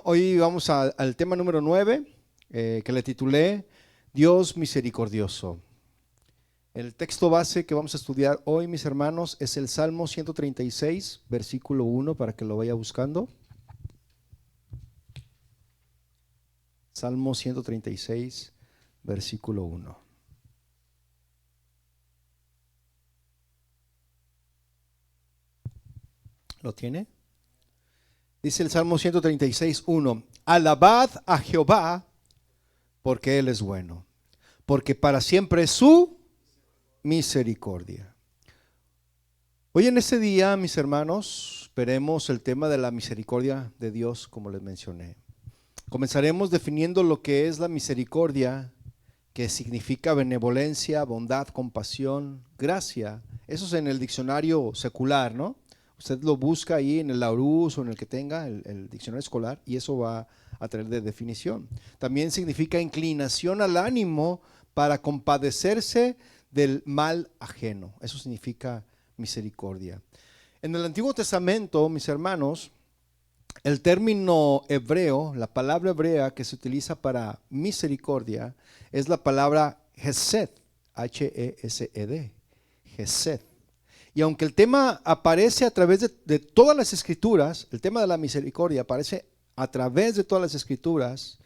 Hoy vamos al tema número 9, que le titulé Dios misericordioso. El texto base que vamos a estudiar hoy, mis hermanos, es el Salmo 136, versículo 1, para que lo vaya buscando. Salmo 136, versículo 1. ¿Lo tiene? Dice el Salmo 136, 1. Alabad a Jehová, porque Él es bueno, porque para siempre es su misericordia. Hoy en este día, mis hermanos, veremos el tema de la misericordia de Dios, como les mencioné. Comenzaremos definiendo lo que es la misericordia, que significa benevolencia, bondad, compasión, gracia. Eso es en el diccionario secular, ¿no? Usted lo busca ahí en el Larousse o en el que tenga, el diccionario escolar, y eso va a traer de definición. También significa inclinación al ánimo para compadecerse del mal ajeno. Eso significa misericordia. En el Antiguo Testamento, mis hermanos, el término hebreo, la palabra hebrea que se utiliza para misericordia, es la palabra Hesed, H-E-S-E-D, Hesed. Y aunque el tema aparece a través de todas las escrituras, el tema de la misericordia aparece a través de todas las escrituras,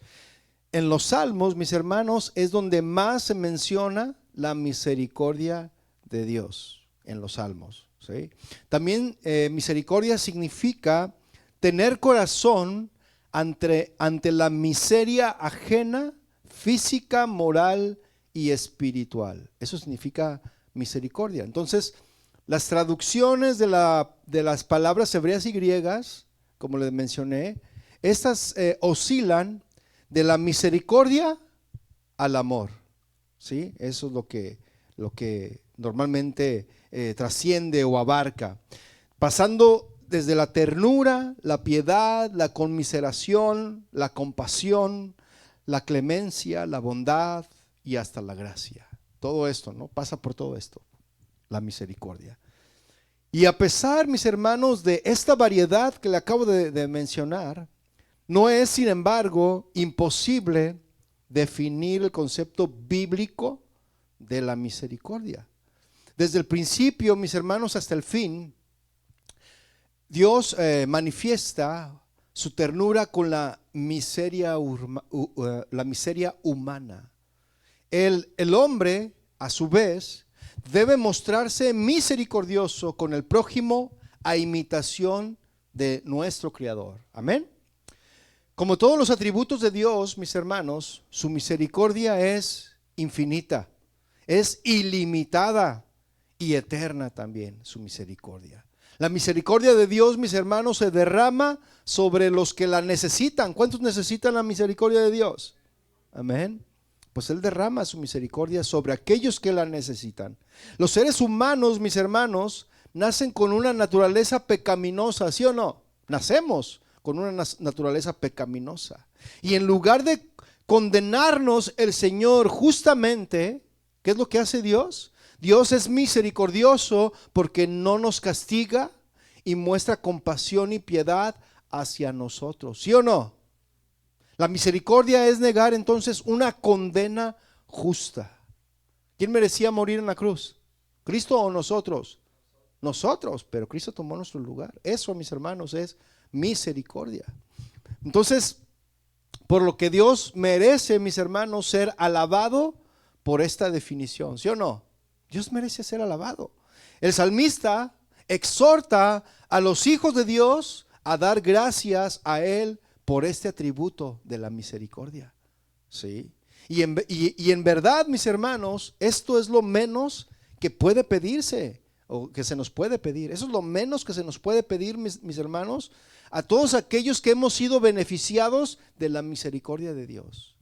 en los salmos, mis hermanos, es donde más se menciona la misericordia de Dios, en los salmos, ¿sí? También misericordia significa tener corazón ante la miseria ajena, física, moral y espiritual. Eso significa misericordia. Entonces, las traducciones de las palabras hebreas y griegas, como les mencioné, estas oscilan de la misericordia al amor, ¿sí? Eso es lo que normalmente trasciende o abarca, pasando desde la ternura, la piedad, la conmiseración, la compasión, la clemencia, la bondad y hasta la gracia. Todo esto, ¿no? Pasa por todo esto, la misericordia. Y a pesar, mis hermanos, de esta variedad que le acabo de mencionar, no es, sin embargo, imposible definir el concepto bíblico de la misericordia. Desde el principio, mis hermanos, hasta el fin, Dios manifiesta su ternura con la miseria humana. El hombre, a su vez, debe mostrarse misericordioso con el prójimo a imitación de nuestro Creador. Amén. Como todos los atributos de Dios, mis hermanos, su misericordia es infinita, es ilimitada y eterna también su misericordia. La misericordia de Dios, mis hermanos, se derrama sobre los que la necesitan. ¿Cuántos necesitan la misericordia de Dios? Amén. Pues Él derrama su misericordia sobre aquellos que la necesitan. Los seres humanos, mis hermanos, nacen con una naturaleza pecaminosa, ¿sí o no? Nacemos con una naturaleza pecaminosa. Y en lugar de condenarnos el Señor justamente, ¿qué es lo que hace Dios? Dios es misericordioso porque no nos castiga y muestra compasión y piedad hacia nosotros, ¿sí o no? La misericordia es negar entonces una condena justa. ¿Quién merecía morir en la cruz? ¿Cristo o nosotros? Nosotros, pero Cristo tomó nuestro lugar. Eso, mis hermanos, es misericordia. Entonces, por lo que Dios merece, mis hermanos, ser alabado por esta definición, ¿sí o no? Dios merece ser alabado. El salmista exhorta a los hijos de Dios a dar gracias a Él por este atributo de la misericordia, ¿sí? Y en verdad, mis hermanos, esto es lo menos que puede pedirse, o que se nos puede pedir. Eso es lo menos que se nos puede pedir, mis hermanos, a todos aquellos que hemos sido beneficiados de la misericordia de Dios.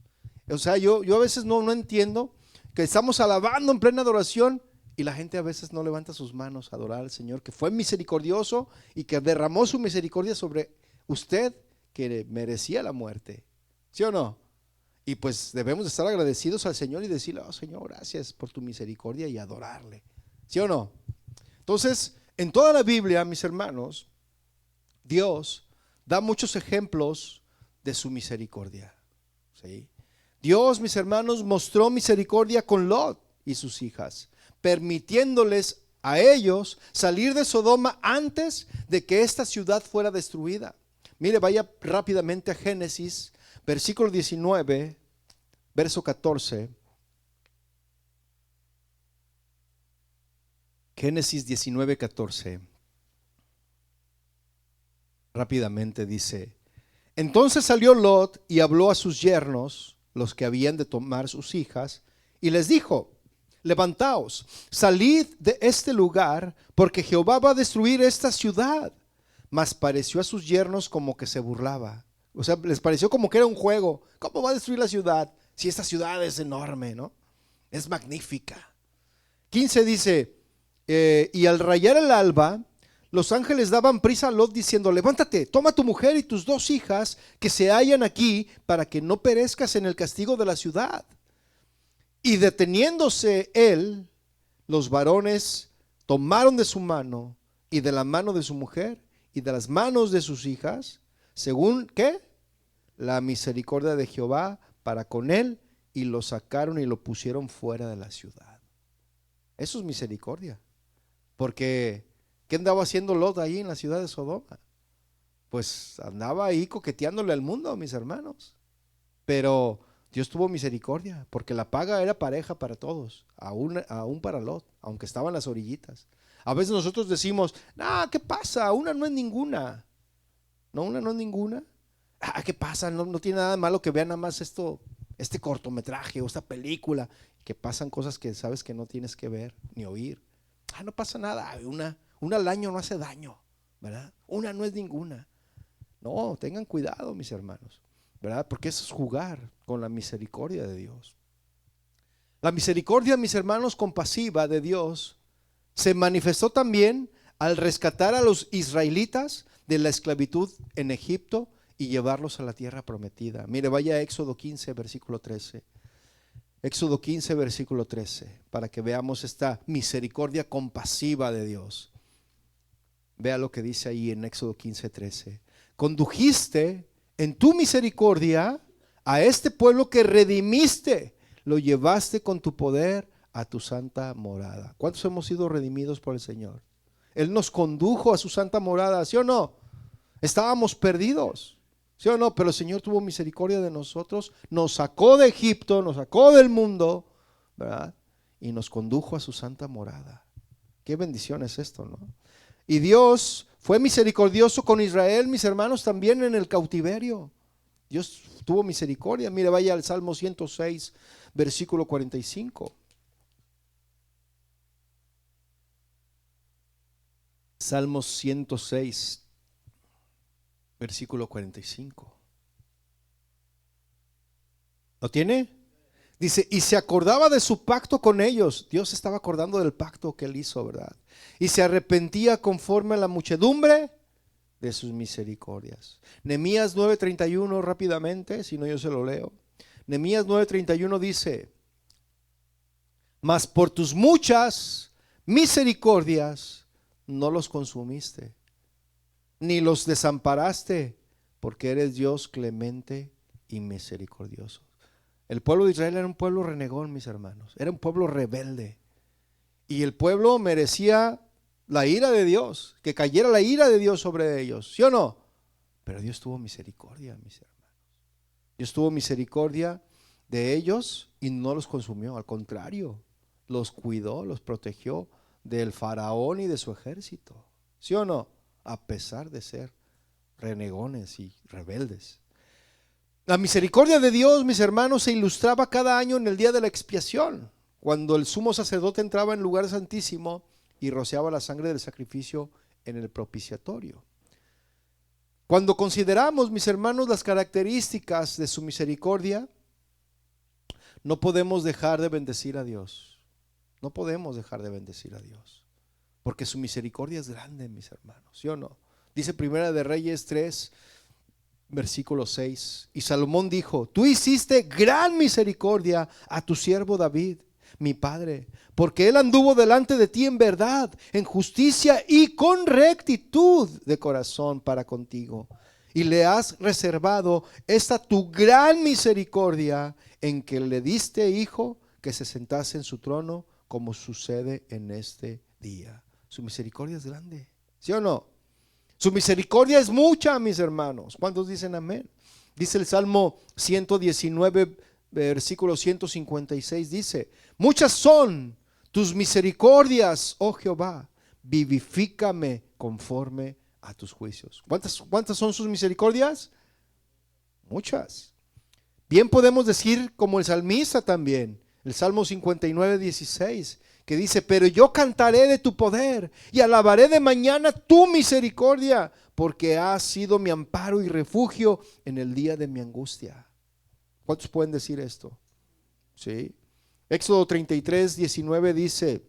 O sea, yo a veces no entiendo que estamos alabando en plena adoración y la gente a veces no levanta sus manos a adorar al Señor, que fue misericordioso y que derramó su misericordia sobre usted, que merecía la muerte, ¿sí o no? Y pues debemos de estar agradecidos al Señor y decirle: oh Señor, gracias por tu misericordia, y adorarle, ¿sí o no? Entonces, en toda la Biblia, mis hermanos, Dios da muchos ejemplos de su misericordia. ¿Sí? Dios, mis hermanos, mostró misericordia con Lot y sus hijas, permitiéndoles a ellos salir de Sodoma antes de que esta ciudad fuera destruida. Mire, vaya rápidamente a Génesis, versículo 19, verso 14. Génesis 19, 14. Rápidamente dice: entonces salió Lot y habló a sus yernos, los que habían de tomar sus hijas, y les dijo: levantaos, salid de este lugar, porque Jehová va a destruir esta ciudad. Mas pareció a sus yernos como que se burlaba. O sea, les pareció como que era un juego. ¿Cómo va a destruir la ciudad? Si esta ciudad es enorme, ¿no? Es magnífica. 15 dice: y al rayar el alba, los ángeles daban prisa a Lot diciendo: levántate, toma tu mujer y tus 2 hijas que se hallan aquí, para que no perezcas en el castigo de la ciudad. Y deteniéndose él, los varones tomaron de su mano y de la mano de su mujer y de las manos de sus hijas, según ¿qué? La misericordia de Jehová para con él, y lo sacaron y lo pusieron fuera de la ciudad. Eso es misericordia. Porque ¿qué andaba haciendo Lot ahí en la ciudad de Sodoma? Pues andaba ahí coqueteándole al mundo, mis hermanos. Pero Dios tuvo misericordia, porque la paga era pareja para todos, aún para Lot, aunque estaban en las orillitas. A veces nosotros decimos: no, ¿qué pasa? Una no es ninguna. No, una no es ninguna. ¿Qué pasa? No tiene nada de malo que vean nada más este cortometraje o esta película, que pasan cosas que sabes que no tienes que ver ni oír. No pasa nada, una al año no hace daño, ¿verdad? Una no es ninguna. No, tengan cuidado, mis hermanos, ¿verdad? Porque eso es jugar con la misericordia de Dios. La misericordia, mis hermanos, compasiva de Dios se manifestó también al rescatar a los israelitas de la esclavitud en Egipto y llevarlos a la tierra prometida. Mire, vaya a Éxodo 15, versículo 13. Éxodo 15, versículo 13, para que veamos esta misericordia compasiva de Dios. Vea lo que dice ahí en Éxodo 15, 13. Condujiste en tu misericordia a este pueblo que redimiste, lo llevaste con tu poder a tu santa morada. ¿Cuántos hemos sido redimidos por el Señor? Él nos condujo a su santa morada, ¿sí o no? Estábamos perdidos, ¿sí o no? Pero el Señor tuvo misericordia de nosotros, nos sacó de Egipto, nos sacó del mundo, ¿verdad? Y nos condujo a su santa morada. Qué bendición es esto, ¿no? Y Dios fue misericordioso con Israel, mis hermanos, también en el cautiverio. Dios tuvo misericordia. Mire, vaya al Salmo 106, versículo 45. Salmo 106, versículo 45. ¿Lo tiene? Dice: y se acordaba de su pacto con ellos. Dios estaba acordando del pacto que él hizo, ¿verdad? Y se arrepentía conforme a la muchedumbre de sus misericordias. Nehemías 9:31, rápidamente, si no yo se lo leo. Nehemías 9:31 dice: mas por tus muchas misericordias no los consumiste, ni los desamparaste, porque eres Dios clemente y misericordioso. El pueblo de Israel era un pueblo renegón, mis hermanos. Era un pueblo rebelde. Y el pueblo merecía la ira de Dios, que cayera la ira de Dios sobre ellos, ¿sí o no? Pero Dios tuvo misericordia, mis hermanos. Dios tuvo misericordia de ellos y no los consumió. Al contrario, los cuidó, los protegió del faraón y de su ejército, ¿sí o no? A pesar de ser renegones y rebeldes. La misericordia de Dios, mis hermanos, se ilustraba cada año en el día de la expiación, cuando el sumo sacerdote entraba en el lugar santísimo y rociaba la sangre del sacrificio en el propiciatorio. Cuando consideramos, mis hermanos, las características de su misericordia, no podemos dejar de bendecir a Dios. No podemos dejar de bendecir a Dios, porque su misericordia es grande, mis hermanos, ¿sí o no? Dice Primera de Reyes 3, versículo 6. Y Salomón dijo: tú hiciste gran misericordia a tu siervo David, mi padre, porque él anduvo delante de ti en verdad, en justicia y con rectitud de corazón para contigo. y le has reservado esta tu gran misericordia en que le diste hijo que se sentase en su trono, como sucede en este día. Su misericordia es grande, ¿sí o no? Su misericordia es mucha, mis hermanos. ¿Cuántos dicen amén? Dice el Salmo 119, versículo 156, dice: muchas son tus misericordias, oh Jehová, vivifícame conforme a tus juicios. ¿Cuántas son sus misericordias? Muchas. Bien podemos decir como el salmista también, el Salmo 59, 16, que dice: pero yo cantaré de tu poder y alabaré de mañana tu misericordia, porque has sido mi amparo y refugio en el día de mi angustia. ¿Cuántos pueden decir esto? Sí. Éxodo 33, 19 dice: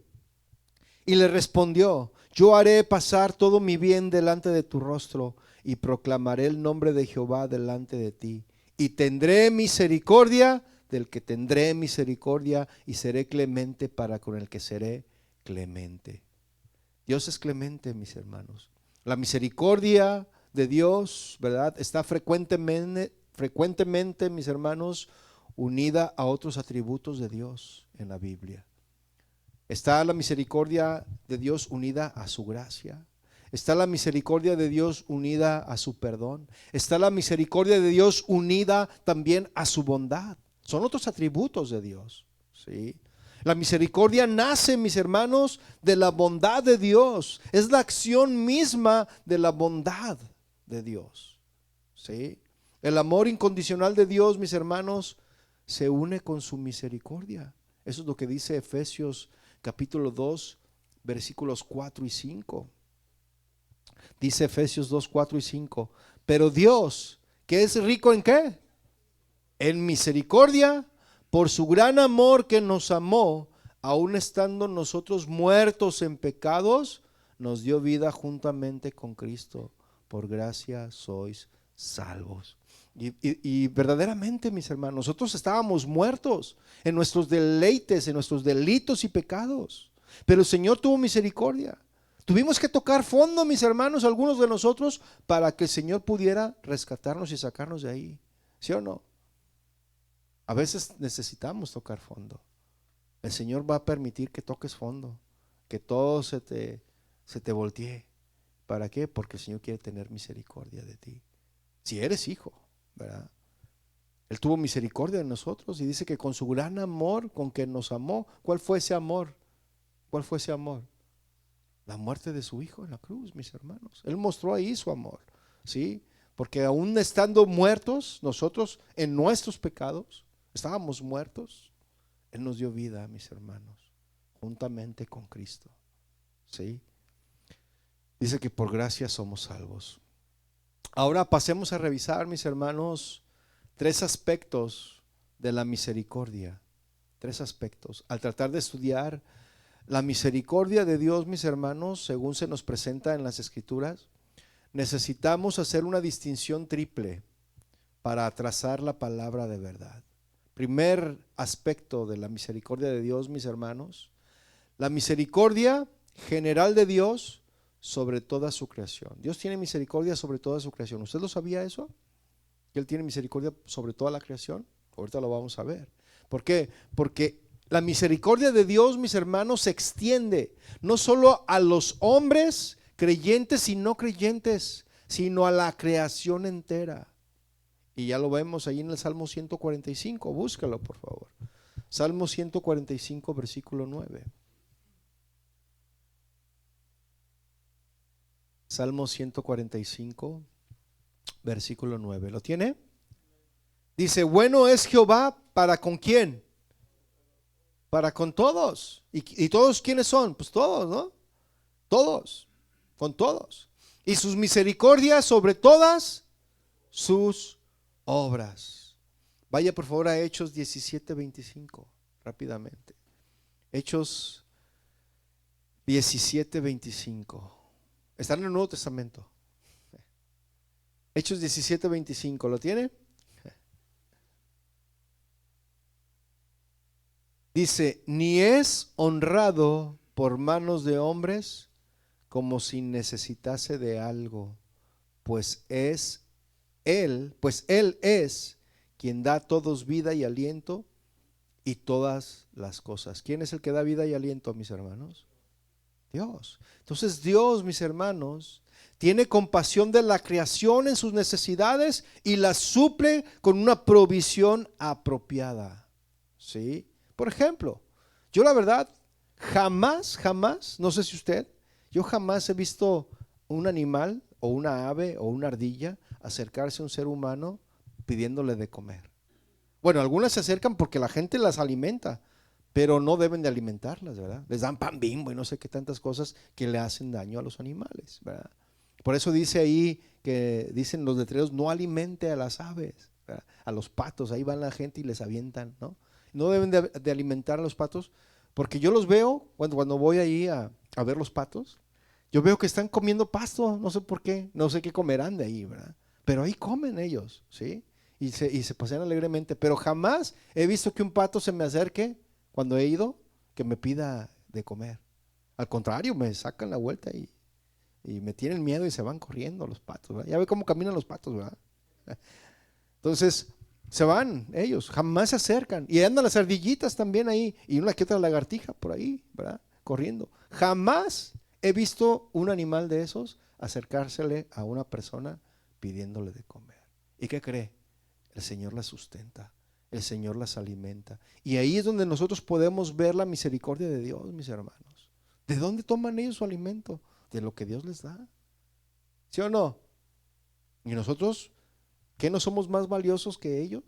y le respondió: yo haré pasar todo mi bien delante de tu rostro y proclamaré el nombre de Jehová delante de ti. Y tendré misericordia del que tendré misericordia y seré clemente para con el que seré clemente. Dios es clemente, mis hermanos. La misericordia de Dios, ¿verdad?, está frecuentemente, mis hermanos, unida a otros atributos de Dios en la Biblia. Está la misericordia de Dios unida a su gracia. Está la misericordia de Dios unida a su perdón. Está la misericordia de Dios unida también a su bondad. Son otros atributos de Dios, ¿sí? La misericordia nace, mis hermanos, de la bondad de Dios. Es la acción misma de la bondad de Dios, ¿sí? El amor incondicional de Dios, mis hermanos, se une con su misericordia. Eso es lo que dice Efesios capítulo 2, versículos 4 y 5. Dice Efesios 2, 4 y 5: pero Dios, que es rico ¿en qué? En misericordia, por su gran amor que nos amó, aun estando nosotros muertos en pecados, nos dio vida juntamente con Cristo. Por gracia sois salvos. Y verdaderamente, mis hermanos, nosotros estábamos muertos en nuestros deleites, en nuestros delitos y pecados, pero el Señor tuvo misericordia. Tuvimos que tocar fondo, mis hermanos, algunos de nosotros, para que el Señor pudiera rescatarnos y sacarnos de ahí, ¿sí o no? A veces necesitamos tocar fondo. El Señor va a permitir que toques fondo, que todo se te voltee. ¿Para qué? Porque el Señor quiere tener misericordia de ti. Si eres hijo, ¿verdad? Él tuvo misericordia de nosotros y dice que con su gran amor con que nos amó. ¿Cuál fue ese amor? ¿Cuál fue ese amor? La muerte de su hijo en la cruz, mis hermanos. Él mostró ahí su amor, ¿sí? Porque aún estando muertos nosotros en nuestros pecados, estábamos muertos, Él nos dio vida, mis hermanos, juntamente con Cristo, ¿sí? Dice que por gracia somos salvos. Ahora pasemos a revisar, mis hermanos, tres aspectos de la misericordia. Tres aspectos. Al tratar de estudiar la misericordia de Dios, mis hermanos, según se nos presenta en las Escrituras, necesitamos hacer una distinción triple para trazar la palabra de verdad. Primer aspecto de la misericordia de Dios, mis hermanos: la misericordia general de Dios sobre toda su creación. Dios tiene misericordia sobre toda su creación. ¿Usted lo sabía eso? Que Él tiene misericordia sobre toda la creación. Ahorita lo vamos a ver. ¿Por qué? Porque la misericordia de Dios, mis hermanos, se extiende no solo a los hombres creyentes y no creyentes, sino a la creación entera. Y ya lo vemos ahí en el Salmo 145. Búscalo, por favor. Salmo 145, versículo 9. Salmo 145, versículo 9. ¿Lo tiene? Dice: bueno es Jehová para con quién. Para con todos. ¿Y todos quiénes son? Pues todos, ¿no? Todos, con todos. Y sus misericordias sobre todas sus obras. Vaya por favor a Hechos 17:25, rápidamente. Hechos 17:25. Está en el Nuevo Testamento. Hechos 17:25, ¿lo tiene? Dice: ni es honrado por manos de hombres como si necesitase de algo, pues es pues Él es quien da a todos vida y aliento y todas las cosas. ¿Quién es el que da vida y aliento, mis hermanos? Dios. Entonces Dios, mis hermanos, tiene compasión de la creación en sus necesidades y las suple con una provisión apropiada. ¿Sí? Por ejemplo, yo la verdad, jamás, no sé si usted, yo jamás he visto un animal o una ave o una ardilla acercarse a un ser humano pidiéndole de comer. Bueno, algunas se acercan porque la gente las alimenta, pero no deben de alimentarlas, ¿verdad? Les dan pan Bimbo y no sé qué tantas cosas que le hacen daño a los animales, ¿verdad? Por eso dice ahí que dicen los letreros, no alimente a las aves, ¿verdad? A los patos, ahí van la gente y les avientan, ¿no? No deben de alimentar a los patos, porque yo los veo cuando voy ahí a ver los patos, yo veo que están comiendo pasto, no sé por qué, no sé qué comerán de ahí, ¿verdad? Pero ahí comen ellos, ¿sí? Y se pasean alegremente, pero jamás he visto que un pato se me acerque cuando he ido, que me pida de comer. Al contrario, me sacan la vuelta y me tienen miedo y se van corriendo los patos, ¿verdad? Ya ve cómo caminan los patos, ¿verdad? Entonces, se van ellos, jamás se acercan. Y andan las ardillitas también ahí, y una que otra lagartija por ahí, ¿verdad? Corriendo. Jamás he visto un animal de esos acercársele a una persona pidiéndole de comer. ¿Y qué cree? El Señor las sustenta, el Señor las alimenta. Y ahí es donde nosotros podemos ver la misericordia de Dios, mis hermanos. ¿De dónde toman ellos su alimento? De lo que Dios les da. ¿Sí o no? Y nosotros, ¿qué no somos más valiosos que ellos?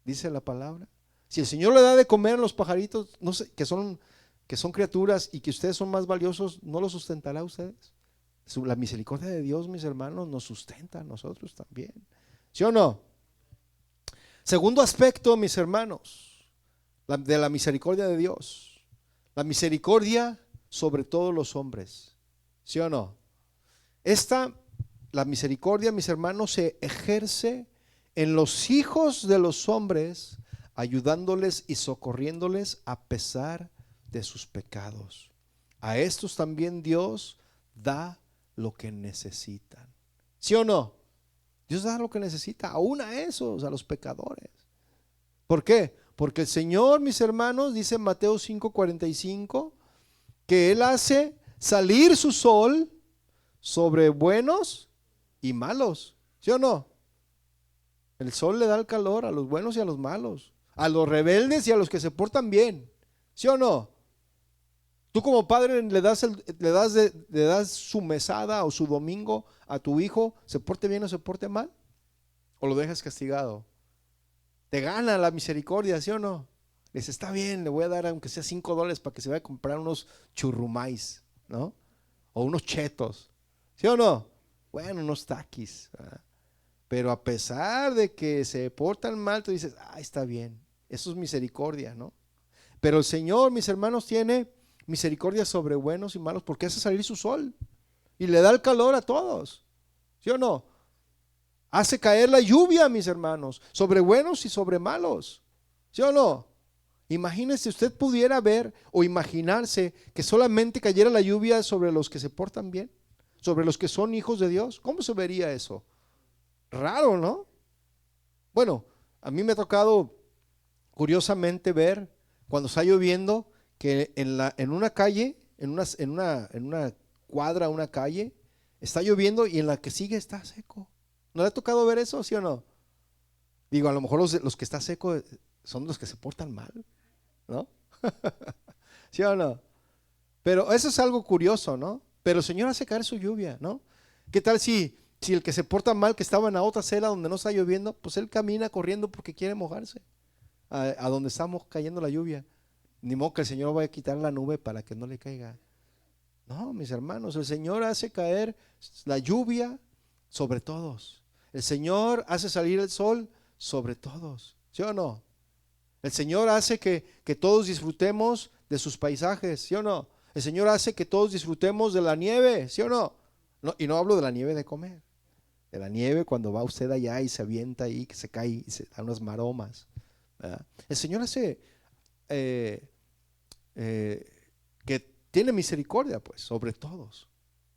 Dice la palabra. Si el Señor le da de comer a los pajaritos, no sé, que son criaturas y que ustedes son más valiosos, ¿no los sustentará a ustedes? La misericordia de Dios, mis hermanos, nos sustenta a nosotros también. ¿Sí o no? Segundo aspecto, mis hermanos, de la misericordia de Dios. La misericordia sobre todos los hombres. ¿Sí o no? La misericordia, mis hermanos, se ejerce en los hijos de los hombres, ayudándoles y socorriéndoles a pesar de sus pecados. A estos también Dios da lo que necesitan. ¿Sí o no? Dios da lo que necesita, aún a esos, a los pecadores. ¿Por qué? Porque el Señor, mis hermanos, dice en Mateo 5:45, que Él hace salir su sol sobre buenos y malos. ¿Sí o no? El sol le da el calor a los buenos y a los malos, a los rebeldes y a los que se portan bien. ¿Sí o no? Tú como padre le das su mesada o su domingo a tu hijo, ¿se porte bien o se porte mal? ¿O lo dejas castigado? Te gana la misericordia, ¿sí o no? Les está bien, le voy a dar aunque sea $5 para que se vaya a comprar unos churrumais, ¿no? O unos chetos, ¿sí o no? Bueno, unos taquis, ¿verdad? Pero a pesar de que se portan mal, tú dices, está bien, eso es misericordia, ¿no? Pero el Señor, mis hermanos, tiene misericordia sobre buenos y malos porque hace salir su sol y le da el calor a todos, ¿sí o no? Hace caer la lluvia, mis hermanos, sobre buenos y sobre malos, ¿sí o no? Imagínese, usted pudiera ver o imaginarse que solamente cayera la lluvia sobre los que se portan bien, sobre los que son hijos de Dios. ¿Cómo se vería eso? Raro, ¿no? Bueno, a mí me ha tocado curiosamente ver cuando está lloviendo que en una calle, en una cuadra, una calle, está lloviendo y en la que sigue está seco. ¿No le ha tocado ver eso, sí o no? Digo, a lo mejor los que está seco son los que se portan mal, ¿no? ¿Sí o no? Pero eso es algo curioso, ¿no? Pero el Señor hace caer su lluvia, ¿no? ¿Qué tal si el que se porta mal, que estaba en la otra acera donde no está lloviendo, pues él camina corriendo porque quiere mojarse a donde estamos cayendo la lluvia? Ni modo que el Señor vaya a quitar la nube para que no le caiga. No, mis hermanos, el Señor hace caer la lluvia sobre todos. El Señor hace salir el sol sobre todos, ¿sí o no? El Señor hace que todos disfrutemos de sus paisajes, ¿sí o no? El Señor hace que todos disfrutemos de la nieve, ¿sí o no? Y no hablo de la nieve de comer, de la nieve cuando va usted allá y se avienta ahí, que se cae y se dan unas maromas, ¿verdad? El Señor hace que tiene misericordia, pues, sobre todos,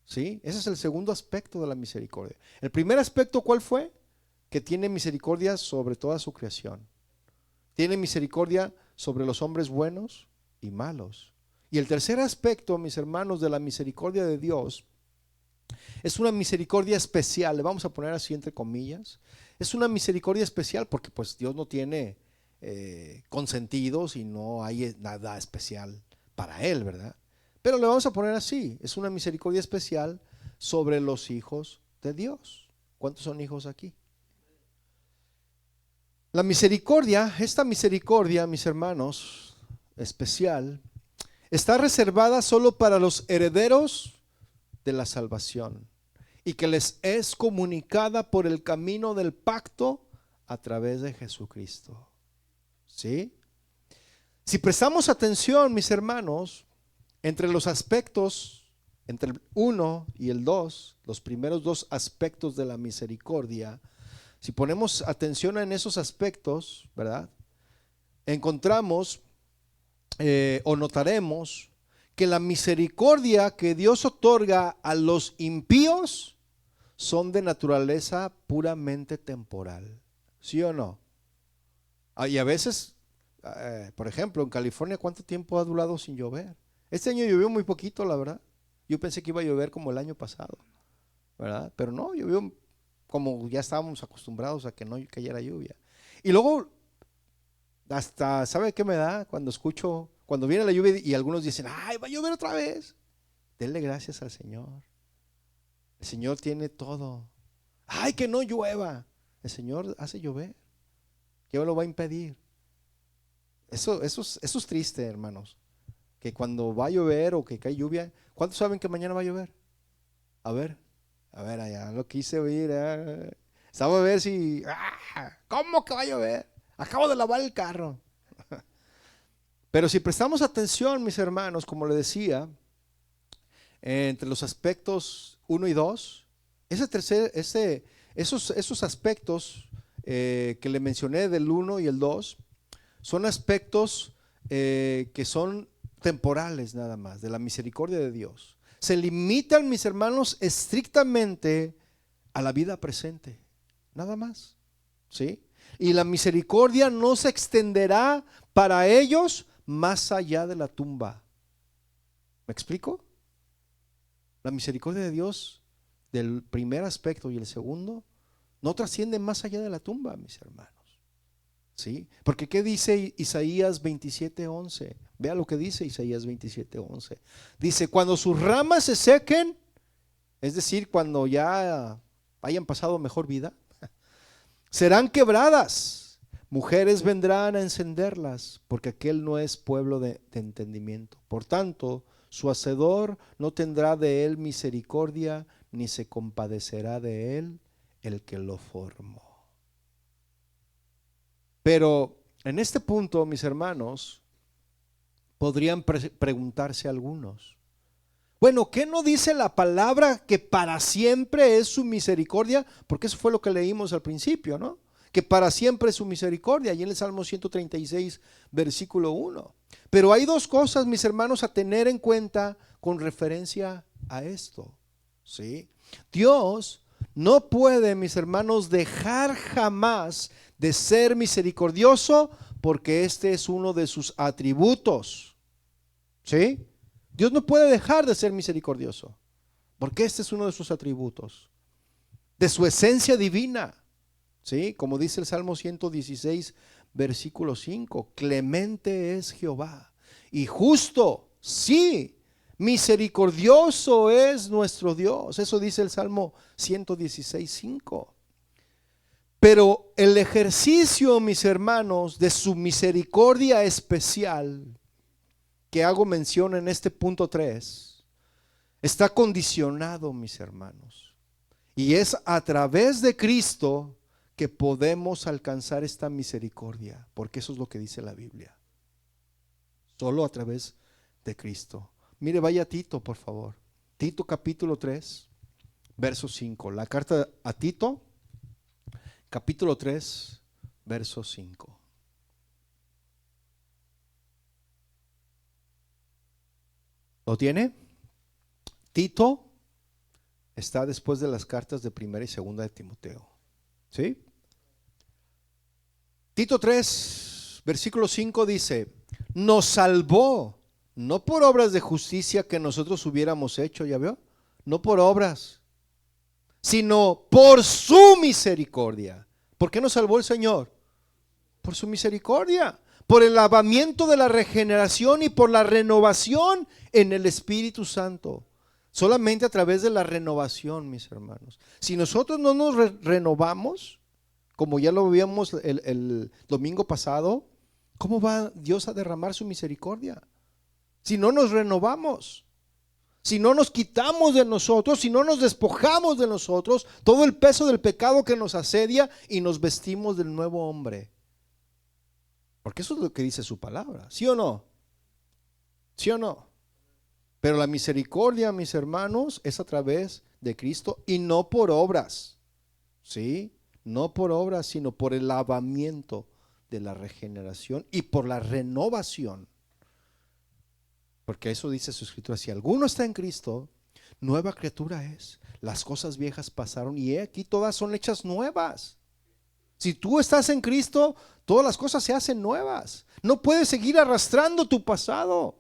¿sí? Ese es el segundo aspecto de la misericordia. El primer aspecto, ¿cuál fue? que tiene misericordia sobre toda su creación. Tiene misericordia sobre los hombres buenos y malos. Y el tercer aspecto, mis hermanos, de la misericordia de Dios es una misericordia especial. Le vamos a poner así entre comillas. Es una misericordia especial porque pues Dios no tiene consentidos y no hay nada especial para Él, ¿verdad? Pero le vamos a poner así. Es una misericordia especial sobre los hijos de Dios. ¿Cuántos son hijos aquí? La misericordia, esta misericordia, mis hermanos, especial, está reservada solo para los herederos de la salvación y que les es comunicada por el camino del pacto a través de Jesucristo. ¿Sí? Si prestamos atención, mis hermanos, entre los aspectos, entre el 1 y el 2, los primeros dos aspectos de la misericordia, si ponemos atención en esos aspectos, ¿verdad? Encontramos o notaremos que la misericordia que Dios otorga a los impíos son de naturaleza puramente temporal. ¿Sí o no? Y a veces, por ejemplo, en California, ¿cuánto tiempo ha durado sin llover? Este año llovió muy poquito, la verdad. Yo pensé que iba a llover como el año pasado, ¿verdad? Pero no, llovió como ya estábamos acostumbrados a que no cayera lluvia. Y luego, hasta, ¿sabe qué me da? Cuando escucho, cuando viene la lluvia y algunos dicen, ay, va a llover otra vez. Denle gracias al Señor. El Señor tiene todo. Ay, que no llueva. El Señor hace llover. ¿Qué lo va a impedir? Eso es triste, hermanos. Que cuando va a llover o que cae lluvia, ¿cuántos saben que mañana va a llover? A ver, allá lo quise oír. Estaba a ver si, ¿cómo que va a llover? Acabo de lavar el carro. Pero si prestamos atención, mis hermanos, como le decía, entre los aspectos 1 y 2, esos aspectos que le mencioné del 1 y el 2, son aspectos que son temporales nada más, de la misericordia de Dios. Se limitan, mis hermanos, estrictamente a la vida presente, nada más, ¿sí? Y la misericordia no se extenderá para ellos más allá de la tumba. ¿Me explico? La misericordia de Dios del primer aspecto y el segundo no trasciende más allá de la tumba, mis hermanos. ¿Sí? Porque ¿qué dice Isaías 27:11? Vea lo que dice Isaías 27:11. Dice, cuando sus ramas se sequen, es decir, cuando ya hayan pasado mejor vida, serán quebradas. Mujeres vendrán a encenderlas, porque aquel no es pueblo de entendimiento. Por tanto, su hacedor no tendrá de él misericordia, ni se compadecerá de él el que lo formó. Pero en este punto, mis hermanos, podrían preguntarse algunos, bueno, ¿qué no dice la palabra que para siempre es su misericordia? Porque eso fue lo que leímos al principio, ¿no? Que para siempre es su misericordia, allí en el Salmo 136, versículo 1. Pero hay dos cosas, mis hermanos, a tener en cuenta con referencia a esto, ¿sí? Dios no puede, mis hermanos, dejar jamás de ser misericordioso, porque este es uno de sus atributos, ¿sí? Dios no puede dejar de ser misericordioso, porque este es uno de sus atributos, de su esencia divina, ¿sí? Como dice el Salmo 116, versículo 5, clemente es Jehová y justo, sí, misericordioso es nuestro Dios. Eso dice el Salmo 116, 5. Pero el ejercicio, mis hermanos, de su misericordia especial, que hago mención en este punto 3, está condicionado, mis hermanos. Y es a través de Cristo que podemos alcanzar esta misericordia, porque eso es lo que dice la Biblia. Solo a través de Cristo. Mire, vaya a Tito, por favor. Tito capítulo 3, verso 5. La carta a Tito, capítulo 3, verso 5. ¿Lo tiene? Tito está después de las cartas de primera y segunda de Timoteo, ¿sí? Tito 3, versículo 5 dice, nos salvó, no por obras de justicia que nosotros hubiéramos hecho, ¿ya vio? No por obras, sino por su misericordia. ¿Por qué nos salvó el Señor? Por su misericordia, por el lavamiento de la regeneración y por la renovación en el Espíritu Santo. Solamente a través de la renovación, mis hermanos. Si nosotros no nos renovamos, como ya lo vimos el domingo pasado, ¿cómo va Dios a derramar su misericordia? Si no nos renovamos, si no nos quitamos de nosotros, si no nos despojamos de nosotros todo el peso del pecado que nos asedia y nos vestimos del nuevo hombre. Porque eso es lo que dice su palabra, ¿sí o no? ¿Sí o no? Pero la misericordia, mis hermanos, es a través de Cristo y no por obras, ¿sí? No por obras, sino por el lavamiento de la regeneración y por la renovación. Porque eso dice su escritura, si alguno está en Cristo, nueva criatura es. Las cosas viejas pasaron y aquí todas son hechas nuevas. Si tú estás en Cristo, todas las cosas se hacen nuevas. No puedes seguir arrastrando tu pasado.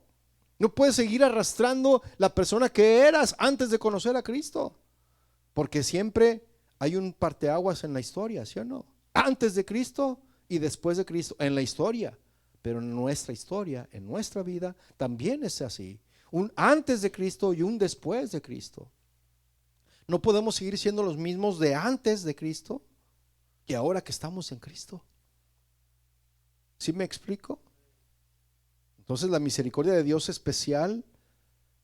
No puedes seguir arrastrando la persona que eras antes de conocer a Cristo. Porque siempre hay un parteaguas en la historia, ¿sí o no? Antes de Cristo y después de Cristo, en la historia. Pero en nuestra historia, en nuestra vida, también es así. Un antes de Cristo y un después de Cristo. No podemos seguir siendo los mismos de antes de Cristo que ahora que estamos en Cristo. ¿Sí me explico? Entonces la misericordia de Dios especial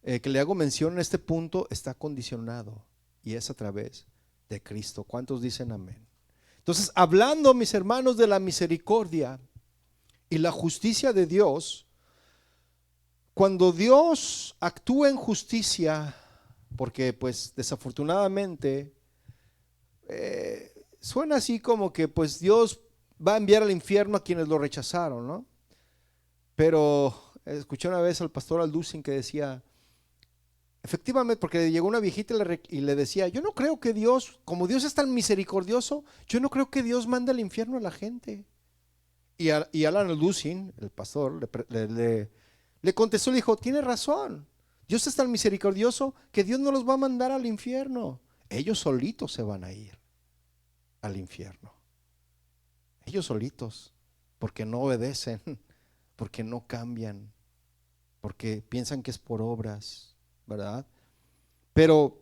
que le hago mención en este punto está condicionado y es a través de Cristo. ¿Cuántos dicen amén? Entonces, hablando, mis hermanos, de la misericordia y la justicia de Dios, cuando Dios actúa en justicia, porque pues desafortunadamente suena así como que pues Dios va a enviar al infierno a quienes lo rechazaron, ¿no? Pero escuché una vez al pastor Alducin que decía, efectivamente, porque llegó una viejita y le decía, yo no creo que Dios, como Dios es tan misericordioso, yo no creo que Dios mande al infierno a la gente. Y Alan Alducin, el pastor, le contestó, le dijo, tiene razón, Dios es tan misericordioso que Dios no los va a mandar al infierno. Ellos solitos se van a ir al infierno. Ellos solitos, porque no obedecen, porque no cambian, porque piensan que es por obras, ¿verdad? Pero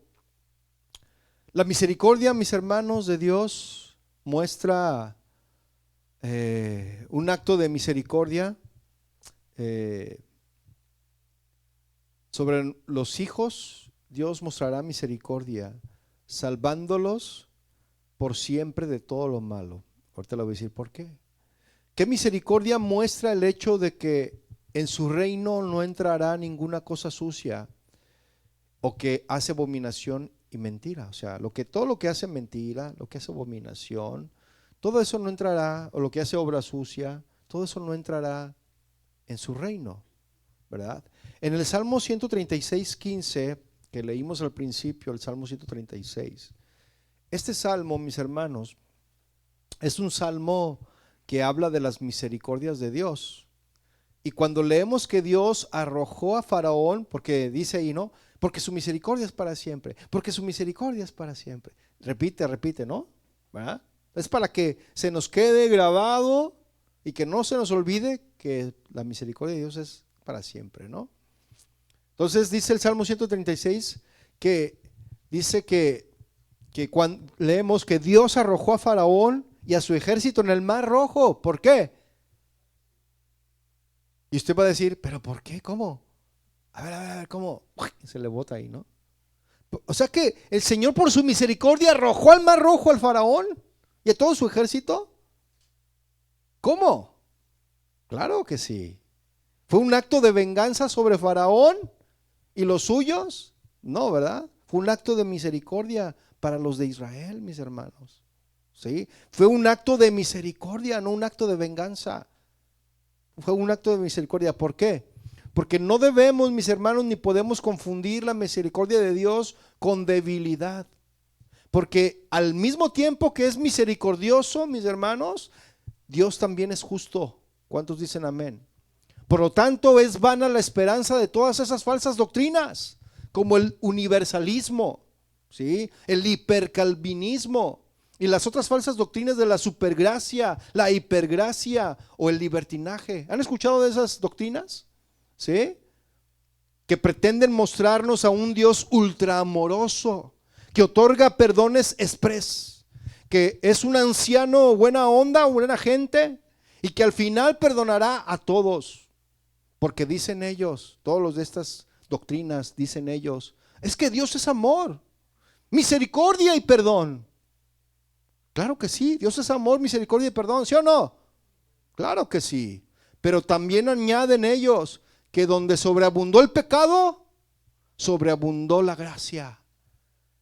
la misericordia, mis hermanos, de Dios muestra un acto de misericordia sobre los hijos. Dios mostrará misericordia, salvándolos por siempre de todo lo malo. Ahorita le voy a decir por qué. ¿Qué misericordia muestra el hecho de que en su reino no entrará ninguna cosa sucia o que hace abominación y mentira? O sea, todo lo que hace mentira, lo que hace abominación, todo eso no entrará, o lo que hace obra sucia, todo eso no entrará en su reino, ¿verdad? En el Salmo 136:15, que leímos al principio, el Salmo 136, este salmo, mis hermanos, es un salmo que habla de las misericordias de Dios. Y cuando leemos que Dios arrojó a Faraón, porque dice ahí, ¿no? Porque su misericordia es para siempre, porque su misericordia es para siempre. Repite, ¿no? ¿Verdad? Es para que se nos quede grabado y que no se nos olvide que la misericordia de Dios es para siempre, ¿no? Entonces dice el Salmo 136 que dice que cuando leemos que Dios arrojó a Faraón y a su ejército en el Mar Rojo. ¿Por qué? Y usted va a decir, ¿pero por qué? ¿Cómo? A ver, ¿cómo? Se le bota ahí, ¿no? O sea que el Señor por su misericordia arrojó al Mar Rojo al Faraón y a todo su ejército. ¿Cómo? Claro que sí. ¿Fue un acto de venganza sobre Faraón y los suyos? No, ¿verdad? Fue un acto de misericordia para los de Israel, mis hermanos. ¿Sí? Fue un acto de misericordia, no un acto de venganza. Fue un acto de misericordia. ¿Por qué? Porque no debemos, mis hermanos, ni podemos confundir la misericordia de Dios con debilidad. Porque al mismo tiempo que es misericordioso, mis hermanos, Dios también es justo. ¿Cuántos dicen amén? Por lo tanto, es vana la esperanza de todas esas falsas doctrinas, como el universalismo, ¿sí? El hipercalvinismo y las otras falsas doctrinas de la supergracia, la hipergracia o el libertinaje. ¿Han escuchado de esas doctrinas? ¿Sí? Que pretenden mostrarnos a un Dios ultraamoroso, que otorga perdones express, que es un anciano buena onda, buena gente, y que al final perdonará a todos. Porque dicen ellos, todos los de estas doctrinas dicen ellos, es que Dios es amor, misericordia y perdón. Claro que sí, Dios es amor, misericordia y perdón, ¿sí o no? Claro que sí, pero también añaden ellos que donde sobreabundó el pecado, sobreabundó la gracia.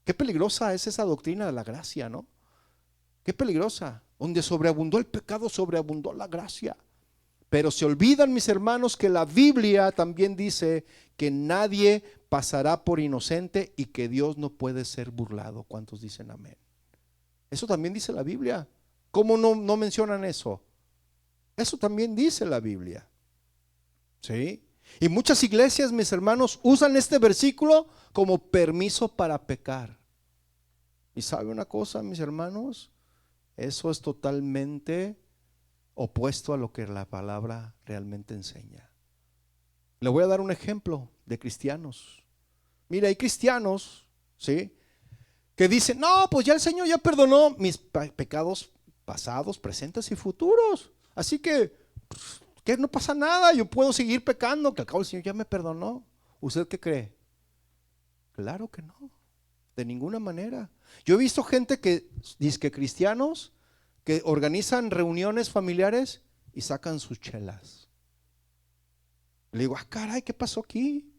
Qué peligrosa es esa doctrina de la gracia, ¿no? Qué peligrosa. Donde sobreabundó el pecado, sobreabundó la gracia. Pero se olvidan, mis hermanos, que la Biblia también dice que nadie pasará por inocente y que Dios no puede ser burlado. ¿Cuántos dicen amén? Eso también dice la Biblia. ¿Cómo no mencionan eso? Eso también dice la Biblia. ¿Sí? Y muchas iglesias, mis hermanos, usan este versículo como permiso para pecar. ¿Y sabe una cosa, mis hermanos? Eso es totalmente opuesto a lo que la palabra realmente enseña. Le voy a dar un ejemplo de cristianos. Mira, hay cristianos, ¿sí?, que dicen, no, pues ya el Señor ya perdonó mis pecados pasados, presentes y futuros. Así que no pasa nada, yo puedo seguir pecando, que al cabo el Señor ya me perdonó. ¿Usted qué cree? Claro que no, de ninguna manera. Yo he visto gente que dice que cristianos que organizan reuniones familiares y sacan sus chelas. Le digo, caray, ¿qué pasó aquí?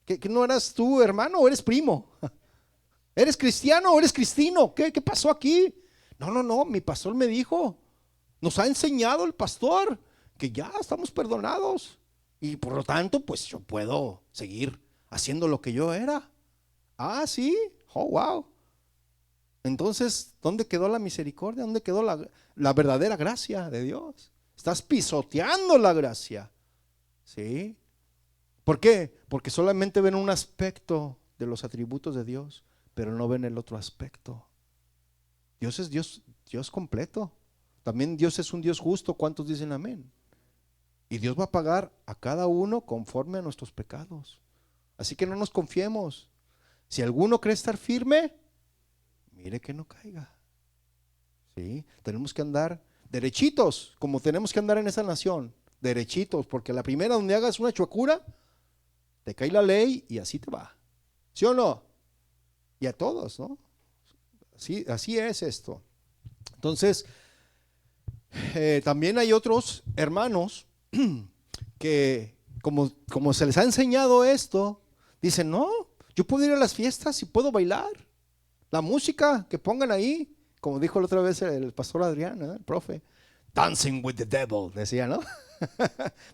¿Que no eras tú hermano o eres primo? ¿Eres cristiano o eres cristino? ¿Qué pasó aquí? No, mi pastor me dijo, nos ha enseñado el pastor que ya estamos perdonados y por lo tanto pues yo puedo seguir haciendo lo que yo era. Ah, sí, oh, wow. Entonces, ¿dónde quedó la misericordia? ¿Dónde quedó la verdadera gracia de Dios? Estás pisoteando la gracia. ¿Sí? ¿Por qué? Porque solamente ven un aspecto de los atributos de Dios, pero no ven el otro aspecto. Dios es Dios completo. También Dios es un Dios justo. ¿Cuántos dicen amén? Y Dios va a pagar a cada uno conforme a nuestros pecados. Así que no nos confiemos. Si alguno cree estar firme, mire que no caiga. ¿Sí? Tenemos que andar derechitos, como tenemos que andar en esa nación, derechitos, porque la primera donde hagas una chuecura, te cae la ley y así te va. ¿Sí o no? Y a todos, ¿no? Así es esto. Entonces, también hay otros hermanos que como se les ha enseñado esto, dicen, no, yo puedo ir a las fiestas y puedo bailar. La música que pongan ahí, como dijo la otra vez el pastor Adrián, el profe, dancing with the devil, decía, ¿no?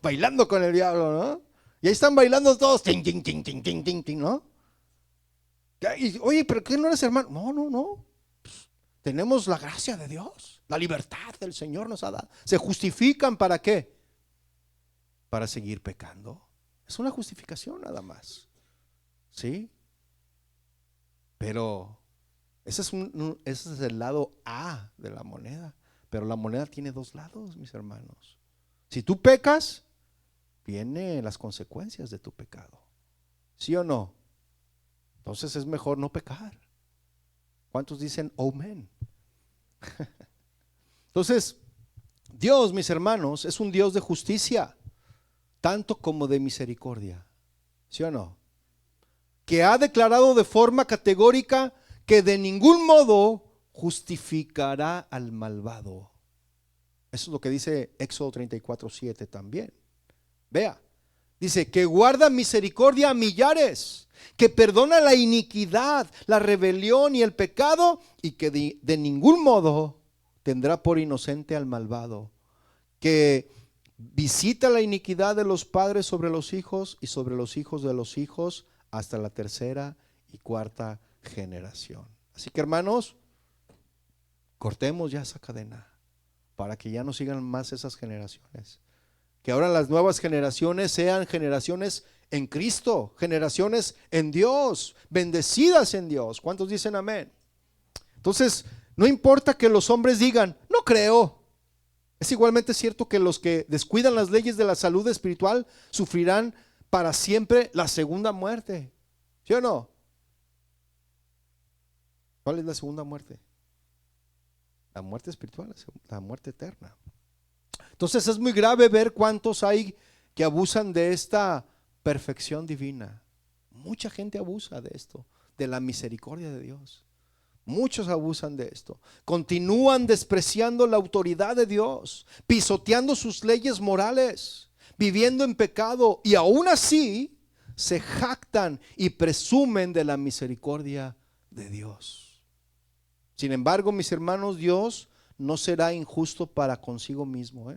Bailando con el diablo, ¿no? Y ahí están bailando todos, ting, ting, ting, ting, ting, ting, ting, ¿no? Y, oye, ¿pero qué no eres hermano? No. Pues, tenemos la gracia de Dios, la libertad del Señor nos ha dado. ¿Se justifican para qué? Para seguir pecando. Es una justificación nada más. ¿Sí? Pero ese es el lado A de la moneda. Pero la moneda tiene dos lados, mis hermanos. Si tú pecas, vienen las consecuencias de tu pecado. ¿Sí o no? Entonces es mejor no pecar. ¿Cuántos dicen amén? Entonces, Dios, mis hermanos, es un Dios de justicia, tanto como de misericordia. ¿Sí o no? Que ha declarado de forma categórica que de ningún modo justificará al malvado. Eso es lo que dice Éxodo 34:7 también. Vea, dice que guarda misericordia a millares, que perdona la iniquidad, la rebelión y el pecado, y que de ningún modo tendrá por inocente al malvado, que visita la iniquidad de los padres sobre los hijos y sobre los hijos de los hijos hasta la tercera y cuarta generación. Así que hermanos, cortemos ya esa cadena. para que ya no sigan más esas generaciones. Que ahora las nuevas generaciones sean generaciones en Cristo, generaciones en Dios, bendecidas en Dios. ¿Cuántos dicen amén? Entonces, no importa que los hombres digan, no creo. Es igualmente cierto que los que descuidan las leyes de la salud espiritual sufrirán para siempre la segunda muerte. ¿Sí o no? ¿Cuál es la segunda muerte? La muerte espiritual, la muerte eterna. Entonces es muy grave ver cuántos hay que abusan de esta perfección divina. Mucha gente abusa de esto, de la misericordia de Dios. Muchos abusan de esto. Continúan despreciando la autoridad de Dios, pisoteando sus leyes morales, viviendo en pecado, y aún así se jactan y presumen de la misericordia de Dios. Sin embargo, mis hermanos, Dios no será injusto para consigo mismo.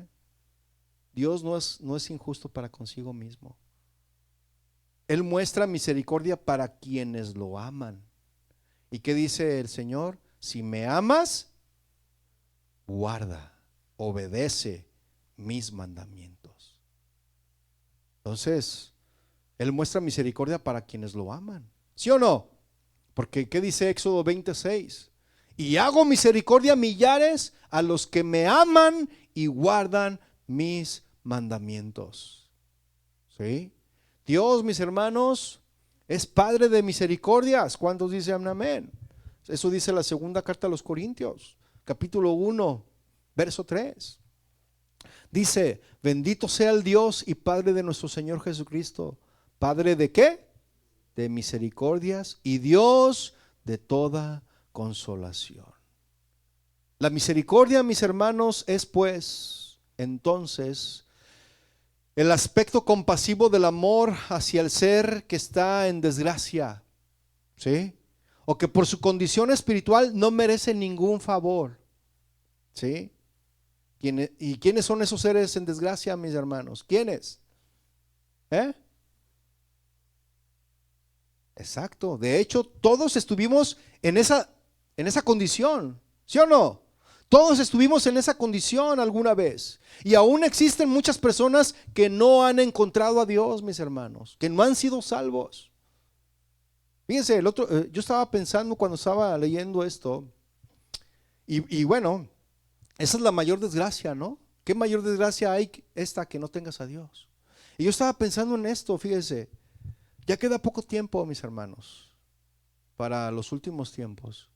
Dios no es injusto para consigo mismo. Él muestra misericordia para quienes lo aman. ¿Y qué dice el Señor? Si me amas, guarda, obedece mis mandamientos. Entonces, Él muestra misericordia para quienes lo aman. ¿Sí o no? Porque ¿qué dice Éxodo 26? Y hago misericordia a millares a los que me aman y guardan mis mandamientos. ¿Sí? Dios, mis hermanos, es Padre de misericordias. ¿Cuántos dicen amén? Eso dice la segunda carta a los Corintios, capítulo 1, verso 3. Dice, bendito sea el Dios y Padre de nuestro Señor Jesucristo. ¿Padre de qué? De misericordias y Dios de toda consolación. La misericordia, mis hermanos, es pues entonces el aspecto compasivo del amor hacia el ser que está en desgracia, ¿sí? O que por su condición espiritual no merece ningún favor, ¿sí? ¿Y quiénes son esos seres en desgracia, mis hermanos? ¿Quiénes? Exacto. De hecho, todos estuvimos en esa condición, ¿sí o no? Todos estuvimos en esa condición alguna vez. Y aún existen muchas personas que no han encontrado a Dios, mis hermanos, que no han sido salvos. Fíjense, yo estaba pensando cuando estaba leyendo esto, y bueno, esa es la mayor desgracia, ¿no? ¿Qué mayor desgracia hay esta que no tengas a Dios? Y yo estaba pensando en esto, fíjense, ya queda poco tiempo, mis hermanos, para los últimos tiempos.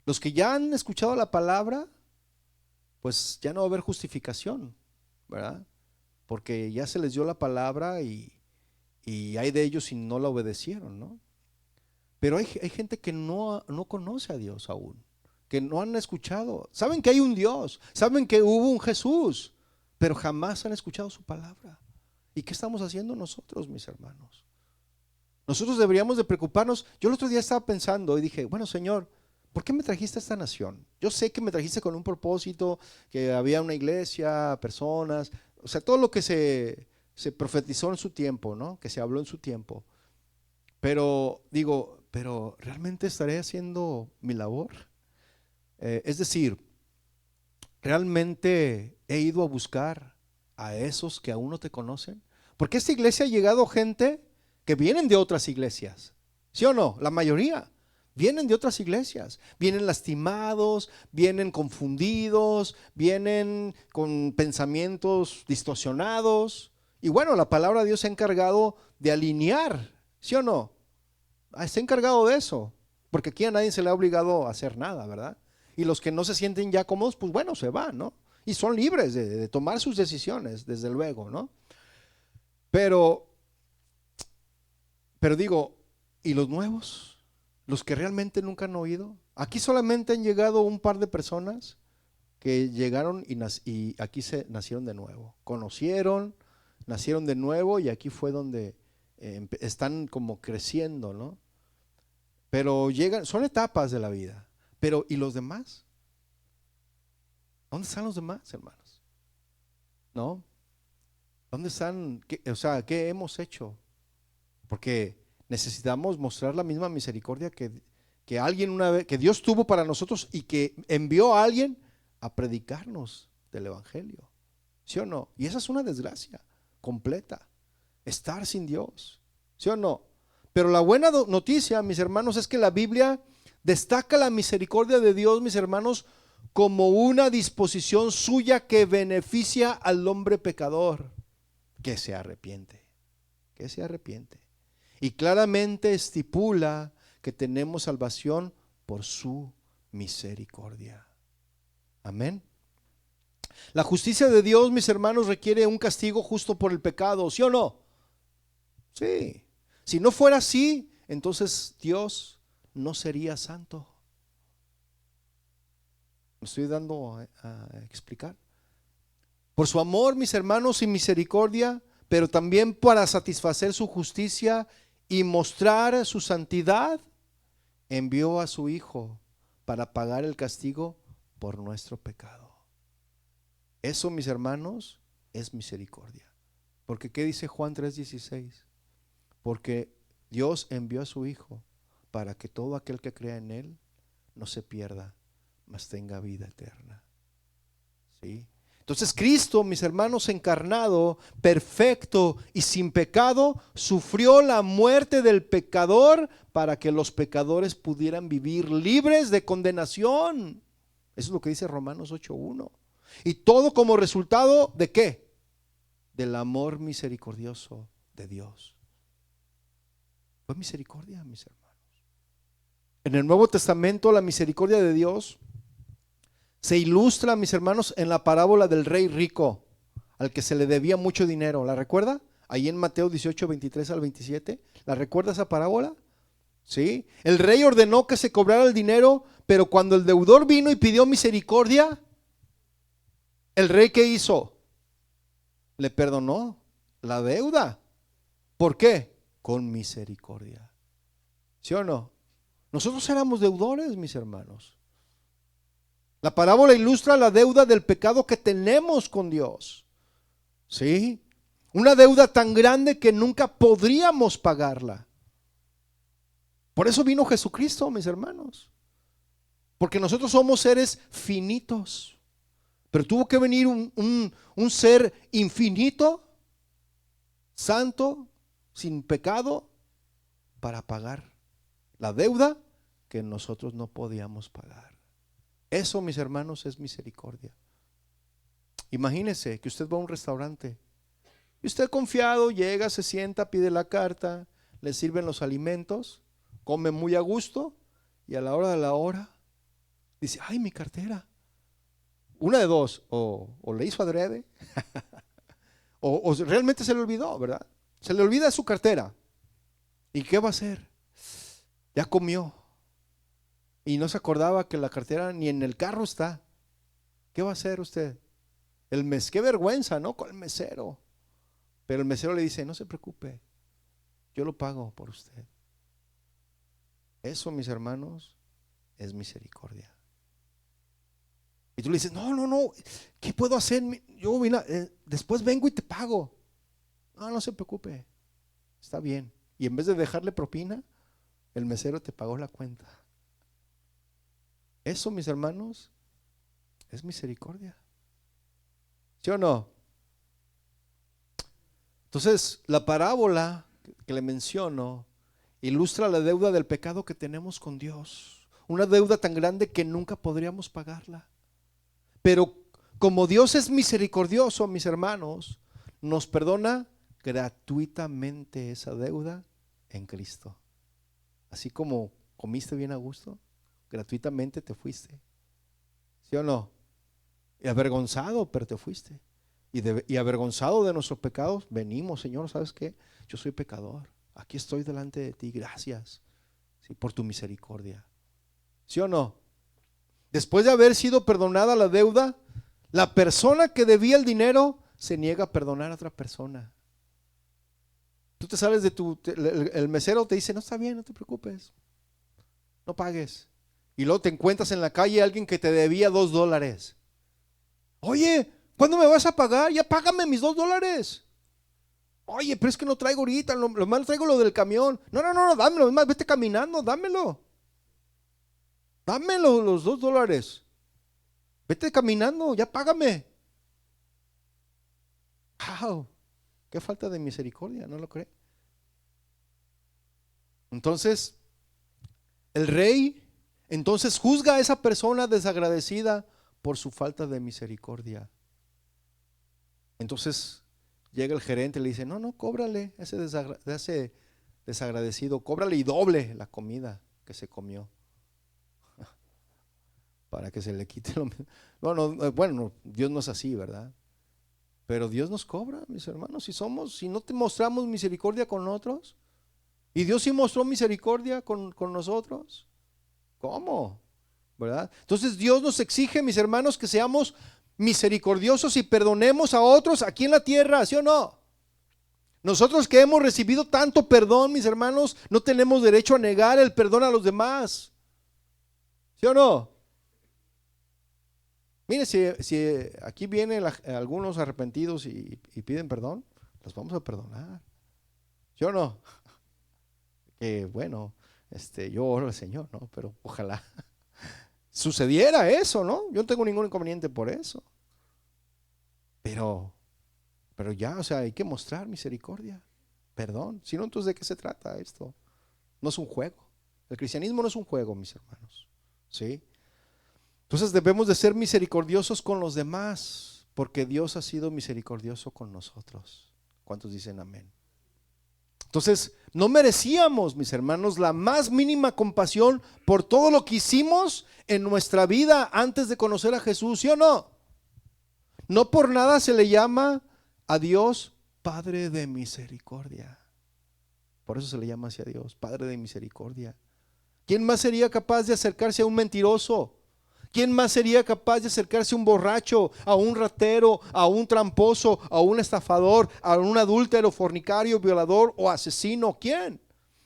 Los que ya han escuchado la palabra, pues ya no va a haber justificación, ¿verdad? Porque ya se les dio la palabra y hay de ellos si no la obedecieron, ¿no? Pero hay gente que no conoce a Dios aún, que no han escuchado. Saben que hay un Dios, saben que hubo un Jesús, pero jamás han escuchado su palabra. ¿Y qué estamos haciendo nosotros, mis hermanos? Nosotros deberíamos de preocuparnos. Yo el otro día estaba pensando y dije, bueno, Señor, ¿por qué me trajiste a esta nación? Yo sé que me trajiste con un propósito, que había una iglesia, personas, o sea, todo lo que se profetizó en su tiempo, ¿no? Que se habló en su tiempo. Pero digo, ¿pero realmente estaré haciendo mi labor? Es decir, ¿realmente he ido a buscar a esos que aún no te conocen? Porque a esta iglesia ha llegado gente que vienen de otras iglesias, ¿sí o no? La mayoría vienen de otras iglesias, vienen lastimados, vienen confundidos, vienen con pensamientos distorsionados. Y bueno, la palabra de Dios se ha encargado de alinear, ¿sí o no? Se ha encargado de eso, porque aquí a nadie se le ha obligado a hacer nada, ¿verdad? Y los que no se sienten ya cómodos, pues bueno, se van, ¿no? Y son libres de tomar sus decisiones, desde luego, ¿no? Pero digo, ¿y los nuevos? ¿Los que realmente nunca han oído? Aquí solamente han llegado un par de personas que llegaron y aquí se nacieron de nuevo. Conocieron, nacieron de nuevo y aquí fue donde están como creciendo, ¿no? Pero son etapas de la vida. Pero ¿y los demás? ¿Dónde están los demás, hermanos? ¿No? ¿Dónde están? ¿Qué hemos hecho? Porque necesitamos mostrar la misma misericordia que alguien una vez, que Dios tuvo para nosotros y que envió a alguien a predicarnos del evangelio. ¿Sí o no? Y esa es una desgracia completa, estar sin Dios. ¿Sí o no? Pero la buena noticia, mis hermanos, es que la Biblia destaca la misericordia de Dios, mis hermanos, como una disposición suya que beneficia al hombre pecador que se arrepiente, que se arrepiente. Y claramente estipula que tenemos salvación por su misericordia. Amén. La justicia de Dios, mis hermanos, requiere un castigo justo por el pecado, ¿sí o no? Sí. Si no fuera así, entonces Dios no sería santo. ¿Me estoy dando a explicar? Por su amor, mis hermanos, y misericordia, pero también para satisfacer su justicia y mostrar su santidad, envió a su Hijo para pagar el castigo por nuestro pecado. Eso, mis hermanos, es misericordia. Porque ¿qué dice Juan 3:16? Porque Dios envió a su Hijo para que todo aquel que crea en Él no se pierda, mas tenga vida eterna. ¿Sí? Entonces Cristo, mis hermanos, encarnado, perfecto y sin pecado, sufrió la muerte del pecador para que los pecadores pudieran vivir libres de condenación. Eso es lo que dice Romanos 8:1. Y todo como resultado ¿de qué? Del amor misericordioso de Dios. Fue misericordia, mis hermanos. En el Nuevo Testamento la misericordia de Dios se ilustra, mis hermanos, en la parábola del rey rico, al que se le debía mucho dinero. ¿La recuerda? Ahí en Mateo 18:23 al 27. ¿La recuerda esa parábola? Sí. El rey ordenó que se cobrara el dinero, pero cuando el deudor vino y pidió misericordia, ¿el rey qué hizo? Le perdonó la deuda. ¿Por qué? Con misericordia. ¿Sí o no? Nosotros éramos deudores, mis hermanos. La parábola ilustra la deuda del pecado que tenemos con Dios. ¿Sí? Una deuda tan grande que nunca podríamos pagarla. Por eso vino Jesucristo, mis hermanos. Porque nosotros somos seres finitos. Pero tuvo que venir un ser infinito, santo, sin pecado, para pagar la deuda que nosotros no podíamos pagar. Eso, mis hermanos, es misericordia. Imagínese que usted va a un restaurante y usted confiado llega, se sienta, pide la carta, le sirven los alimentos, come muy a gusto y a la hora de la hora dice: ay, mi cartera. Una de dos, o le hizo adrede o realmente se le olvidó, ¿verdad? Se le olvida su cartera. ¿Y qué va a hacer? Ya comió y no se acordaba que la cartera ni en el carro está. ¿Qué va a hacer usted? Qué vergüenza, ¿no? Con el mesero. Pero el mesero le dice: no se preocupe, yo lo pago por usted. Eso, mis hermanos, es misericordia. Y tú le dices: no, ¿qué puedo hacer? Yo después vengo y te pago. No se preocupe, está bien. Y en vez de dejarle propina, el mesero te pagó la cuenta. Eso, mis hermanos, es misericordia. ¿Sí o no? Entonces, la parábola que le menciono ilustra la deuda del pecado que tenemos con Dios. Una deuda tan grande que nunca podríamos pagarla. Pero como Dios es misericordioso, mis hermanos, nos perdona gratuitamente esa deuda en Cristo. Así como comiste bien a gusto, gratuitamente te fuiste. ¿Sí o no? Y avergonzado, pero te fuiste. Y avergonzado de nuestros pecados, venimos: Señor, ¿sabes qué? Yo soy pecador. Aquí estoy delante de ti. Gracias, ¿sí?, por tu misericordia. ¿Sí o no? Después de haber sido perdonada la deuda, la persona que debía el dinero se niega a perdonar a otra persona. Tú te sales de el mesero te dice: no, está bien, no te preocupes, no pagues. Y luego te encuentras en la calle a alguien que te debía $2. Oye, ¿cuándo me vas a pagar? Ya págame mis $2. Oye, pero es que no traigo ahorita, lo más traigo lo del camión. No, dámelo, es más, vete caminando, dámelo. Dámelo los $2. Vete caminando, ya págame. ¡Wow! Qué falta de misericordia, ¿no lo cree? Entonces, el rey entonces juzga a esa persona desagradecida por su falta de misericordia. Entonces llega el gerente y le dice, no, no, cóbrale ese desagradecido, cóbrale y doble la comida que se comió para que se le quite lo mismo. Bueno, Dios no es así, ¿verdad? Pero Dios nos cobra, mis hermanos, si no te mostramos misericordia con otros, y Dios sí mostró misericordia con nosotros, ¿cómo? ¿Verdad? Entonces Dios nos exige, mis hermanos, que seamos misericordiosos y perdonemos a otros aquí en la tierra, ¿sí o no? Nosotros que hemos recibido tanto perdón, mis hermanos, no tenemos derecho a negar el perdón a los demás, ¿sí o no? Mire, si aquí vienen algunos arrepentidos y piden perdón, los vamos a perdonar, ¿sí o no? Que bueno, yo oro al Señor, ¿no? Pero ojalá sucediera eso, ¿no? Yo no tengo ningún inconveniente por eso. Pero ya, o sea, hay que mostrar misericordia, perdón. Si no, entonces ¿de qué se trata esto? No es un juego. El cristianismo no es un juego, mis hermanos. ¿Sí? Entonces debemos de ser misericordiosos con los demás, porque Dios ha sido misericordioso con nosotros. ¿Cuántos dicen amén? Entonces, no merecíamos, mis hermanos, la más mínima compasión por todo lo que hicimos en nuestra vida antes de conocer a Jesús, ¿sí o no? No por nada se le llama a Dios Padre de misericordia. Por eso se le llama así a Dios, Padre de misericordia. ¿Quién más sería capaz de acercarse a un mentiroso? ¿Quién más sería capaz de acercarse a un borracho, a un ratero, a un tramposo, a un estafador, a un adúltero, fornicario, violador o asesino? ¿Quién?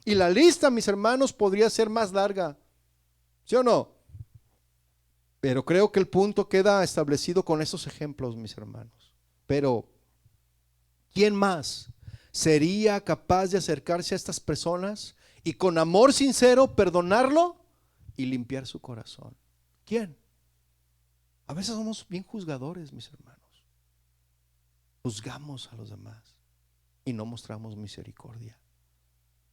Y la lista, mis hermanos, podría ser más larga. ¿Sí o no? Pero creo que el punto queda establecido con estos ejemplos, mis hermanos. Pero, ¿quién más sería capaz de acercarse a estas personas y con amor sincero perdonarlo y limpiar su corazón? ¿Quién? A veces somos bien juzgadores, mis hermanos. Juzgamos a los demás y no mostramos misericordia.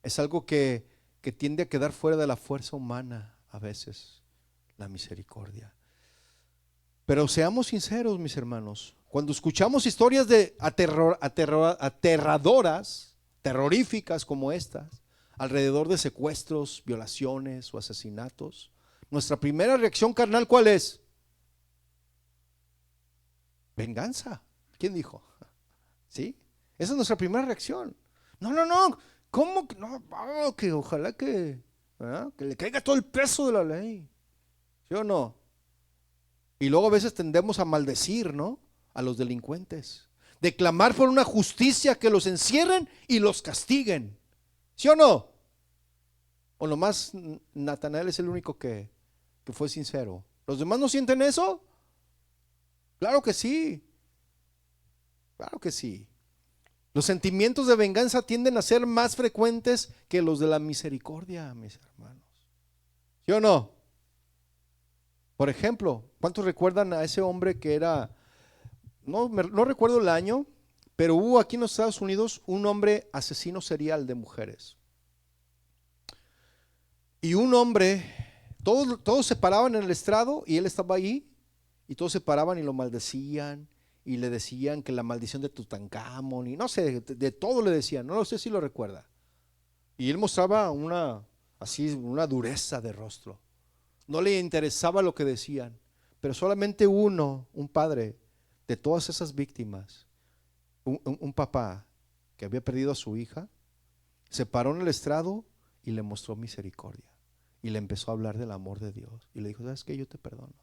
Es algo que tiende a quedar fuera de la fuerza humana a veces, la misericordia. Pero seamos sinceros, mis hermanos. Cuando escuchamos historias de aterradoras, terroríficas como estas, alrededor de secuestros, violaciones o asesinatos, nuestra primera reacción carnal, ¿cuál es? Venganza. ¿Quién dijo? ¿Sí? Esa es nuestra primera reacción. No, no, no. ¿Cómo que no? Oh, que ojalá que le caiga todo el peso de la ley. ¿Sí o no? Y luego a veces tendemos a maldecir, ¿no? A los delincuentes. De clamar por una justicia que los encierren y los castiguen. ¿Sí o no? O nomás Natanael es el único que fue sincero. ¿Los demás no sienten eso? Claro que sí. Claro que sí. Los sentimientos de venganza tienden a ser más frecuentes que los de la misericordia, mis hermanos. ¿Sí o no? Por ejemplo, ¿cuántos recuerdan a ese hombre que era, no recuerdo el año, pero hubo aquí en los Estados Unidos un hombre asesino serial de mujeres? Y un hombre, todos se paraban en el estrado y él estaba ahí, y todos se paraban y lo maldecían y le decían que la maldición de Tutankamón y no sé, de todo le decían, no lo sé si lo recuerda. Y él mostraba una dureza de rostro. No le interesaba lo que decían, pero solamente un padre de todas esas víctimas, un papá que había perdido a su hija, se paró en el estrado y le mostró misericordia y le empezó a hablar del amor de Dios y le dijo, ¿sabes qué? Yo te perdono,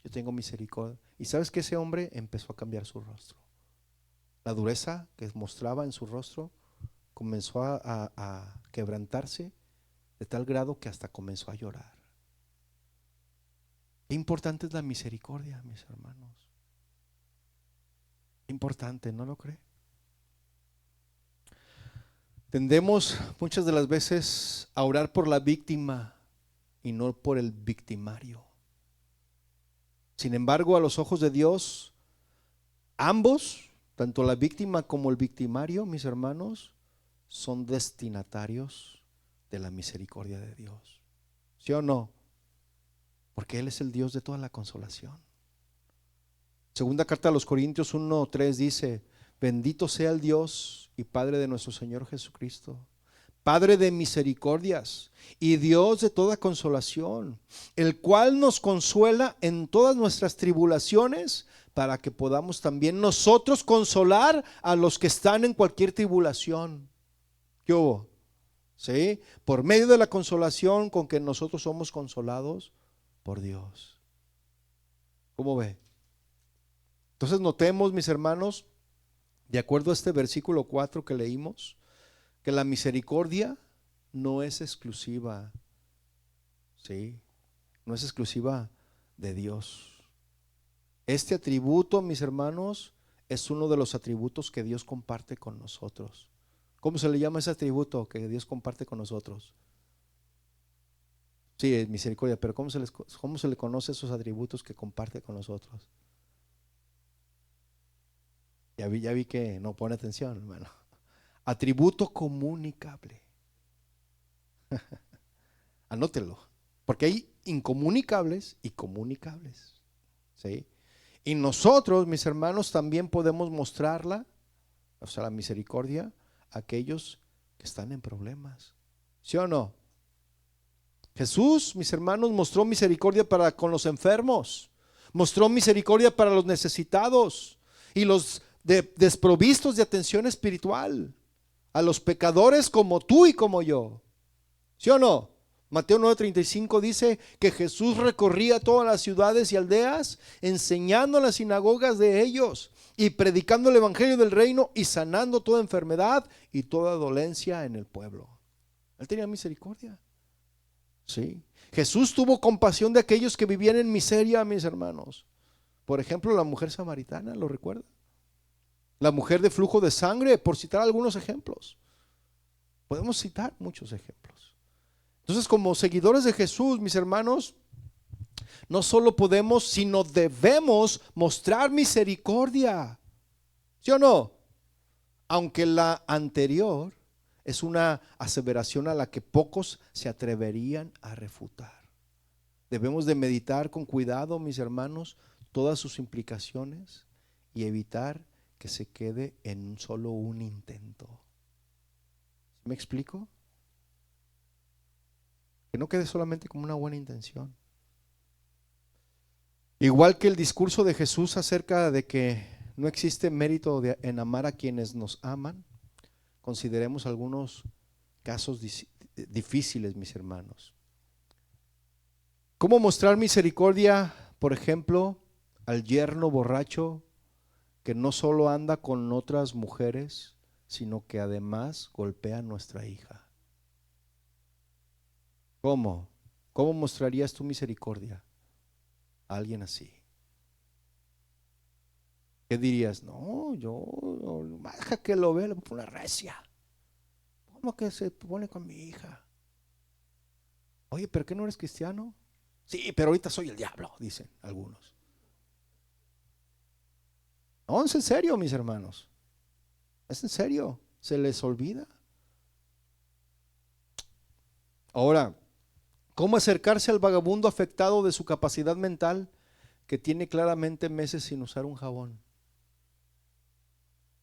yo tengo misericordia. Y sabes que ese hombre empezó a cambiar su rostro. La dureza que mostraba en su rostro comenzó a quebrantarse de tal grado que hasta comenzó a llorar. Qué importante es la misericordia, mis hermanos. Importante, ¿no lo cree? Tendemos muchas de las veces a orar por la víctima y no por el victimario. Sin embargo, a los ojos de Dios, ambos, tanto la víctima como el victimario, mis hermanos, son destinatarios de la misericordia de Dios. ¿Sí o no? Porque Él es el Dios de toda la consolación. Segunda carta a los Corintios 1:3 dice: bendito sea el Dios y Padre de nuestro Señor Jesucristo, Padre de misericordias y Dios de toda consolación, el cual nos consuela en todas nuestras tribulaciones, para que podamos también nosotros consolar a los que están en cualquier tribulación. ¿Qué hubo? ¿Sí? Por medio de la consolación con que nosotros somos consolados por Dios. ¿Cómo ve? Entonces notemos, mis hermanos, de acuerdo a este versículo 4 que leímos, que la misericordia no es exclusiva, ¿sí? No es exclusiva de Dios. Este atributo, mis hermanos, es uno de los atributos que Dios comparte con nosotros. ¿Cómo se le llama ese atributo que Dios comparte con nosotros? Sí, es misericordia, pero ¿cómo se le conoce esos atributos que comparte con nosotros? Ya vi que no pone atención, hermano. Atributo comunicable. Anótelo, porque hay incomunicables y comunicables, ¿sí? Y nosotros, mis hermanos, también podemos mostrarla, o sea, la misericordia, a aquellos que están en problemas. ¿Sí o no? Jesús, mis hermanos, mostró misericordia para con los enfermos, mostró misericordia para los necesitados y los desprovistos de atención espiritual, a los pecadores como tú y como yo. ¿Sí o no? Mateo 9:35 dice que Jesús recorría todas las ciudades y aldeas, enseñando en las sinagogas de ellos y predicando el evangelio del reino y sanando toda enfermedad y toda dolencia en el pueblo. Él tenía misericordia. Sí. Jesús tuvo compasión de aquellos que vivían en miseria, mis hermanos. Por ejemplo, la mujer samaritana, ¿lo recuerda? La mujer de flujo de sangre, por citar algunos ejemplos. Podemos citar muchos ejemplos. Entonces, como seguidores de Jesús, mis hermanos, no solo podemos, sino debemos mostrar misericordia. ¿Sí o no? Aunque la anterior es una aseveración a la que pocos se atreverían a refutar. Debemos de meditar con cuidado, mis hermanos, todas sus implicaciones y evitar que se quede en solo un intento. ¿Me explico? Que no quede solamente como una buena intención. Igual que el discurso de Jesús acerca de que no existe mérito en amar a quienes nos aman, consideremos algunos casos difíciles, mis hermanos. ¿Cómo mostrar misericordia, por ejemplo, al yerno borracho que no solo anda con otras mujeres, sino que además golpea a nuestra hija? ¿Cómo? ¿Cómo mostrarías tu misericordia a alguien así? ¿Qué dirías? No, yo, deja que lo vea, le pongo una recia. ¿Cómo que se pone con mi hija? Oye, ¿pero qué no eres cristiano? Sí, pero ahorita soy el diablo, dicen algunos. No, es en serio, mis hermanos. Es en serio. Se les olvida. Ahora, ¿cómo acercarse al vagabundo afectado de su capacidad mental que tiene claramente meses sin usar un jabón?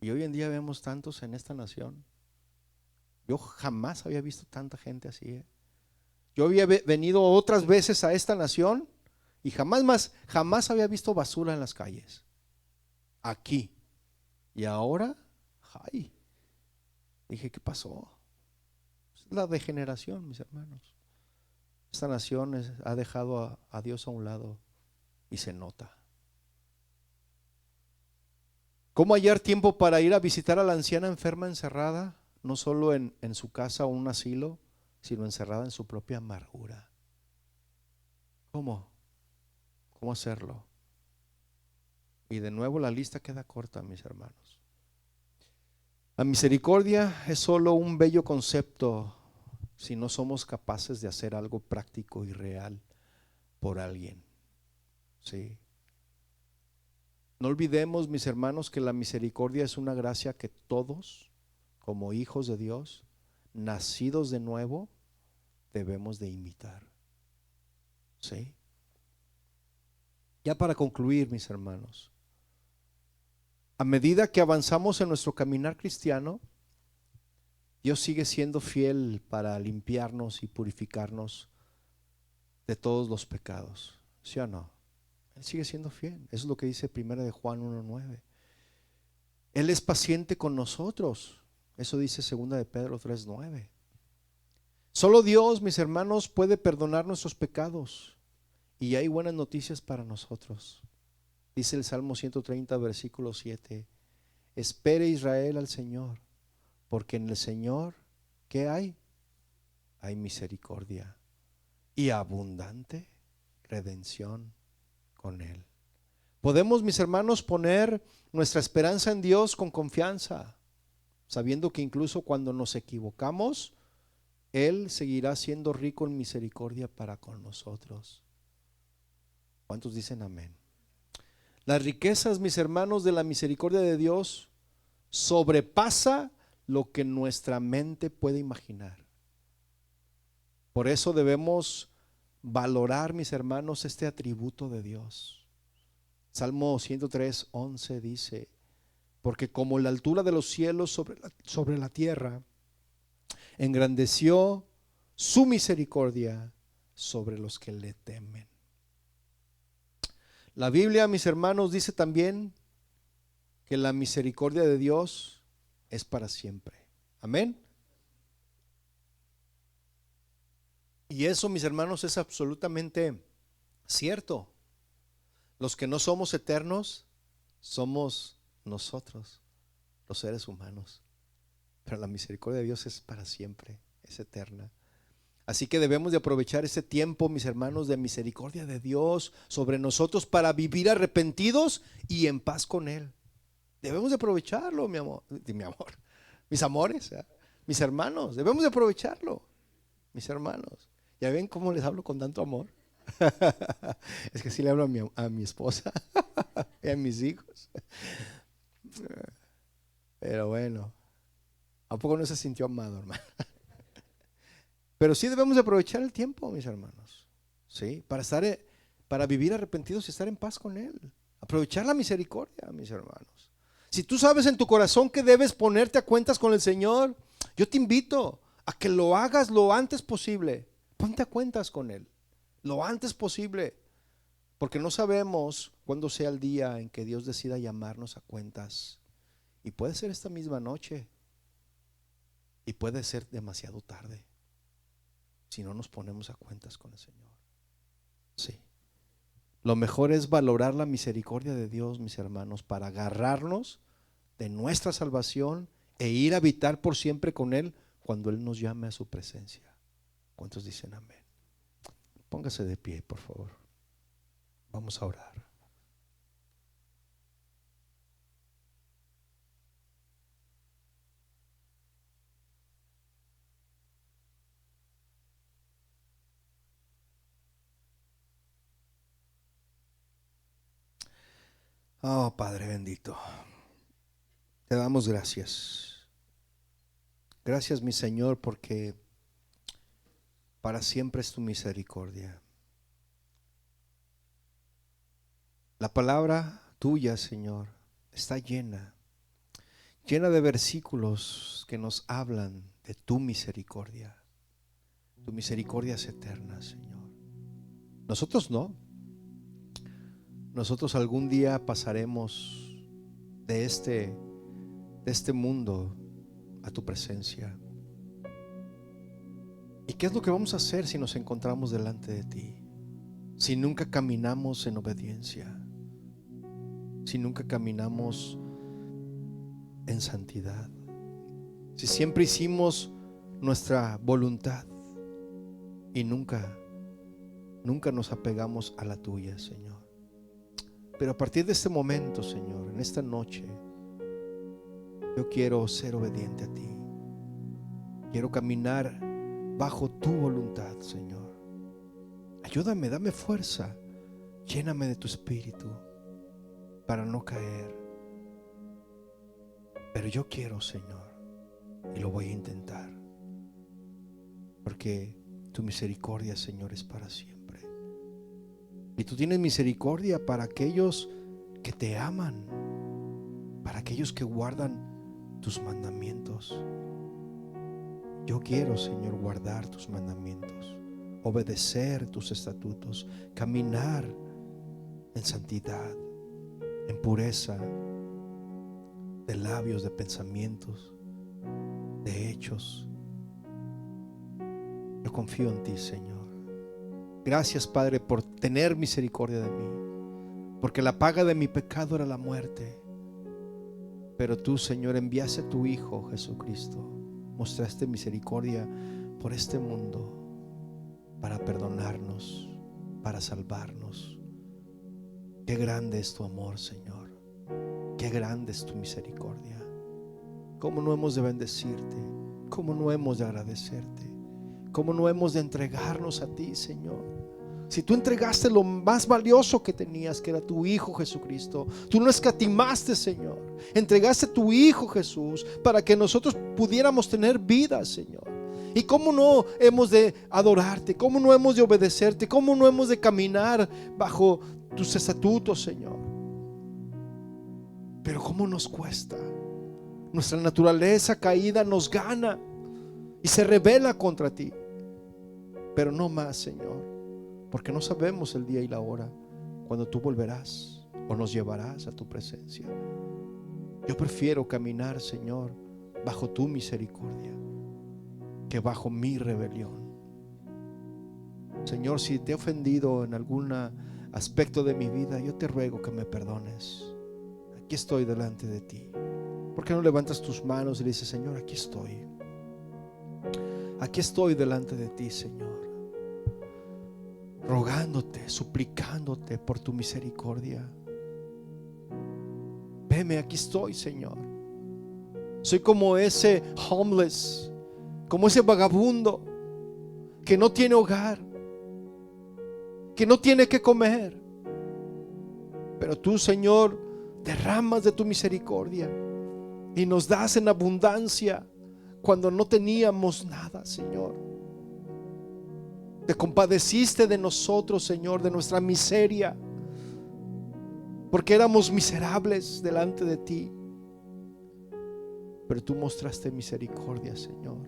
Y hoy en día vemos tantos en esta nación. Yo jamás había visto tanta gente así. Yo había venido otras veces a esta nación y jamás había visto basura en las calles. Aquí. Y ahora, ay, dije, ¿qué pasó? Es la degeneración, mis hermanos. Esta nación ha dejado a Dios a un lado y se nota. ¿Cómo hallar tiempo para ir a visitar a la anciana enferma encerrada, no solo en su casa o un asilo, sino encerrada en su propia amargura? ¿Cómo? ¿Cómo hacerlo? Y de nuevo la lista queda corta, mis hermanos. La misericordia es solo un bello concepto si no somos capaces de hacer algo práctico y real por alguien. ¿Sí? No olvidemos, mis hermanos, que la misericordia es una gracia que todos, como hijos de Dios, nacidos de nuevo, debemos de imitar. ¿Sí? Ya para concluir, mis hermanos, a medida que avanzamos en nuestro caminar cristiano, Dios sigue siendo fiel para limpiarnos y purificarnos de todos los pecados. ¿Sí o no? Él sigue siendo fiel. Eso es lo que dice 1 de Juan 1:9. Él es paciente con nosotros. Eso dice 2 de Pedro 3:9. Solo Dios, mis hermanos, puede perdonar nuestros pecados. Y hay buenas noticias para nosotros. Dice el Salmo 130, versículo 7. Espere Israel al Señor, porque en el Señor, ¿qué hay? Hay misericordia y abundante redención con Él. Podemos, mis hermanos, poner nuestra esperanza en Dios con confianza, sabiendo que incluso cuando nos equivocamos, Él seguirá siendo rico en misericordia para con nosotros. ¿Cuántos dicen amén? Las riquezas, mis hermanos, de la misericordia de Dios sobrepasa lo que nuestra mente puede imaginar. Por eso debemos valorar, mis hermanos, este atributo de Dios. Salmo 103:11 dice: porque como la altura de los cielos sobre la tierra, engrandeció su misericordia sobre los que le temen. La Biblia, mis hermanos, dice también que la misericordia de Dios es para siempre. Amén. Y eso, mis hermanos, es absolutamente cierto. Los que no somos eternos somos nosotros, los seres humanos. Pero la misericordia de Dios es para siempre, es eterna. Así que debemos de aprovechar ese tiempo, mis hermanos, de misericordia de Dios sobre nosotros para vivir arrepentidos y en paz con Él. Debemos de aprovecharlo, mi amor, mis amores, mis hermanos, debemos de aprovecharlo, mis hermanos. ¿Ya ven cómo les hablo con tanto amor? Es que sí le hablo a mi esposa y a mis hijos. Pero bueno, ¿a poco no se sintió amado, hermano? Pero sí debemos de aprovechar el tiempo, mis hermanos, ¿sí? Para vivir arrepentidos y estar en paz con Él. Aprovechar la misericordia, mis hermanos. Si tú sabes en tu corazón que debes ponerte a cuentas con el Señor, yo te invito a que lo hagas lo antes posible. Ponte a cuentas con Él, lo antes posible, porque no sabemos cuándo sea el día en que Dios decida llamarnos a cuentas. Y puede ser esta misma noche, y puede ser demasiado tarde si no nos ponemos a cuentas con el Señor. Sí. Lo mejor es valorar la misericordia de Dios, mis hermanos, para agarrarnos de nuestra salvación e ir a habitar por siempre con Él cuando Él nos llame a su presencia. ¿Cuántos dicen amén? Póngase de pie, por favor. Vamos a orar. Oh, Padre bendito, te damos gracias. Gracias, mi Señor, porque para siempre es tu misericordia. La palabra tuya, Señor, está llena de versículos que nos hablan de tu misericordia. Tu misericordia es eterna, Señor. Nosotros no. Nosotros algún día pasaremos de este mundo a tu presencia. ¿Y qué es lo que vamos a hacer si nos encontramos delante de ti? Si nunca caminamos en obediencia, si nunca caminamos en santidad, si siempre hicimos nuestra voluntad y nunca nos apegamos a la tuya, Señor. Pero a partir de este momento, Señor, en esta noche, yo quiero ser obediente a ti. Quiero caminar bajo tu voluntad, Señor. Ayúdame, dame fuerza, lléname de tu espíritu. para no caer. Pero yo quiero, Señor, y lo voy a intentar, porque tu misericordia, Señor, es para siempre. Y tú tienes misericordia para aquellos que te aman, para aquellos que guardan tus mandamientos. Yo quiero, Señor, guardar tus mandamientos, obedecer tus estatutos, caminar en santidad, en pureza de labios, de pensamientos, de hechos. Yo confío en ti, Señor. Gracias, Padre, por tener misericordia de mí, porque la paga de mi pecado era la muerte. Pero tú, Señor, enviaste a tu Hijo Jesucristo, mostraste misericordia por este mundo para perdonarnos, para salvarnos. Qué grande es tu amor, Señor. Qué grande es tu misericordia. Cómo no hemos de bendecirte, cómo no hemos de agradecerte, cómo no hemos de entregarnos a ti, Señor. Si tú entregaste lo más valioso que tenías, que era tu Hijo Jesucristo, tú no escatimaste, Señor. Entregaste a tu Hijo Jesús para que nosotros pudiéramos tener vida, Señor. Y cómo no hemos de adorarte, cómo no hemos de obedecerte, cómo no hemos de caminar bajo tus estatutos, Señor. Pero cómo nos cuesta. Nuestra naturaleza caída nos gana y se rebela contra ti. Pero no más, Señor, porque no sabemos el día y la hora cuando tú volverás o nos llevarás a tu presencia. Yo prefiero caminar, Señor, bajo tu misericordia que bajo mi rebelión. Señor, si te he ofendido en algún aspecto de mi vida, yo te ruego que me perdones. Aquí estoy delante de ti. ¿Por qué no levantas tus manos y le dices: Señor, aquí estoy? Aquí estoy delante de ti, Señor, rogándote, suplicándote por tu misericordia. Veme, aquí estoy, Señor. Soy como ese homeless, como ese vagabundo que no tiene hogar, que no tiene que comer. Pero tú, Señor, derramas de tu misericordia y nos das en abundancia cuando no teníamos nada, Señor. Te compadeciste de nosotros, Señor, de nuestra miseria, porque éramos miserables delante de ti. Pero tú mostraste misericordia, Señor.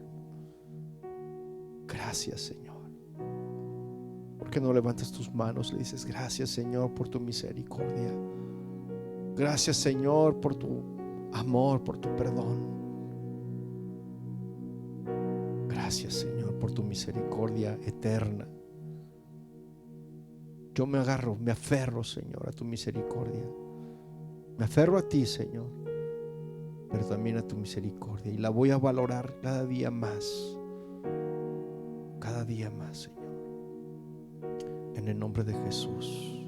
Gracias, Señor. ¿Por qué no levantas tus manos y le dices: gracias, Señor, por tu misericordia? Gracias, Señor, por tu amor, por tu perdón. Gracias, Señor, por tu misericordia eterna. Yo me aferro, Señor, a tu misericordia. Me aferro a ti, Señor, pero también a tu misericordia, y la voy a valorar cada día más, Señor, en el nombre de Jesús.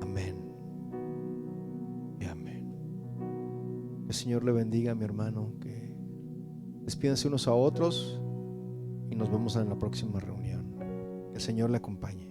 Amén y amén. Que el Señor le bendiga, mi hermano. Que despídanse unos a otros y nos vemos en la próxima reunión. Que el Señor le acompañe.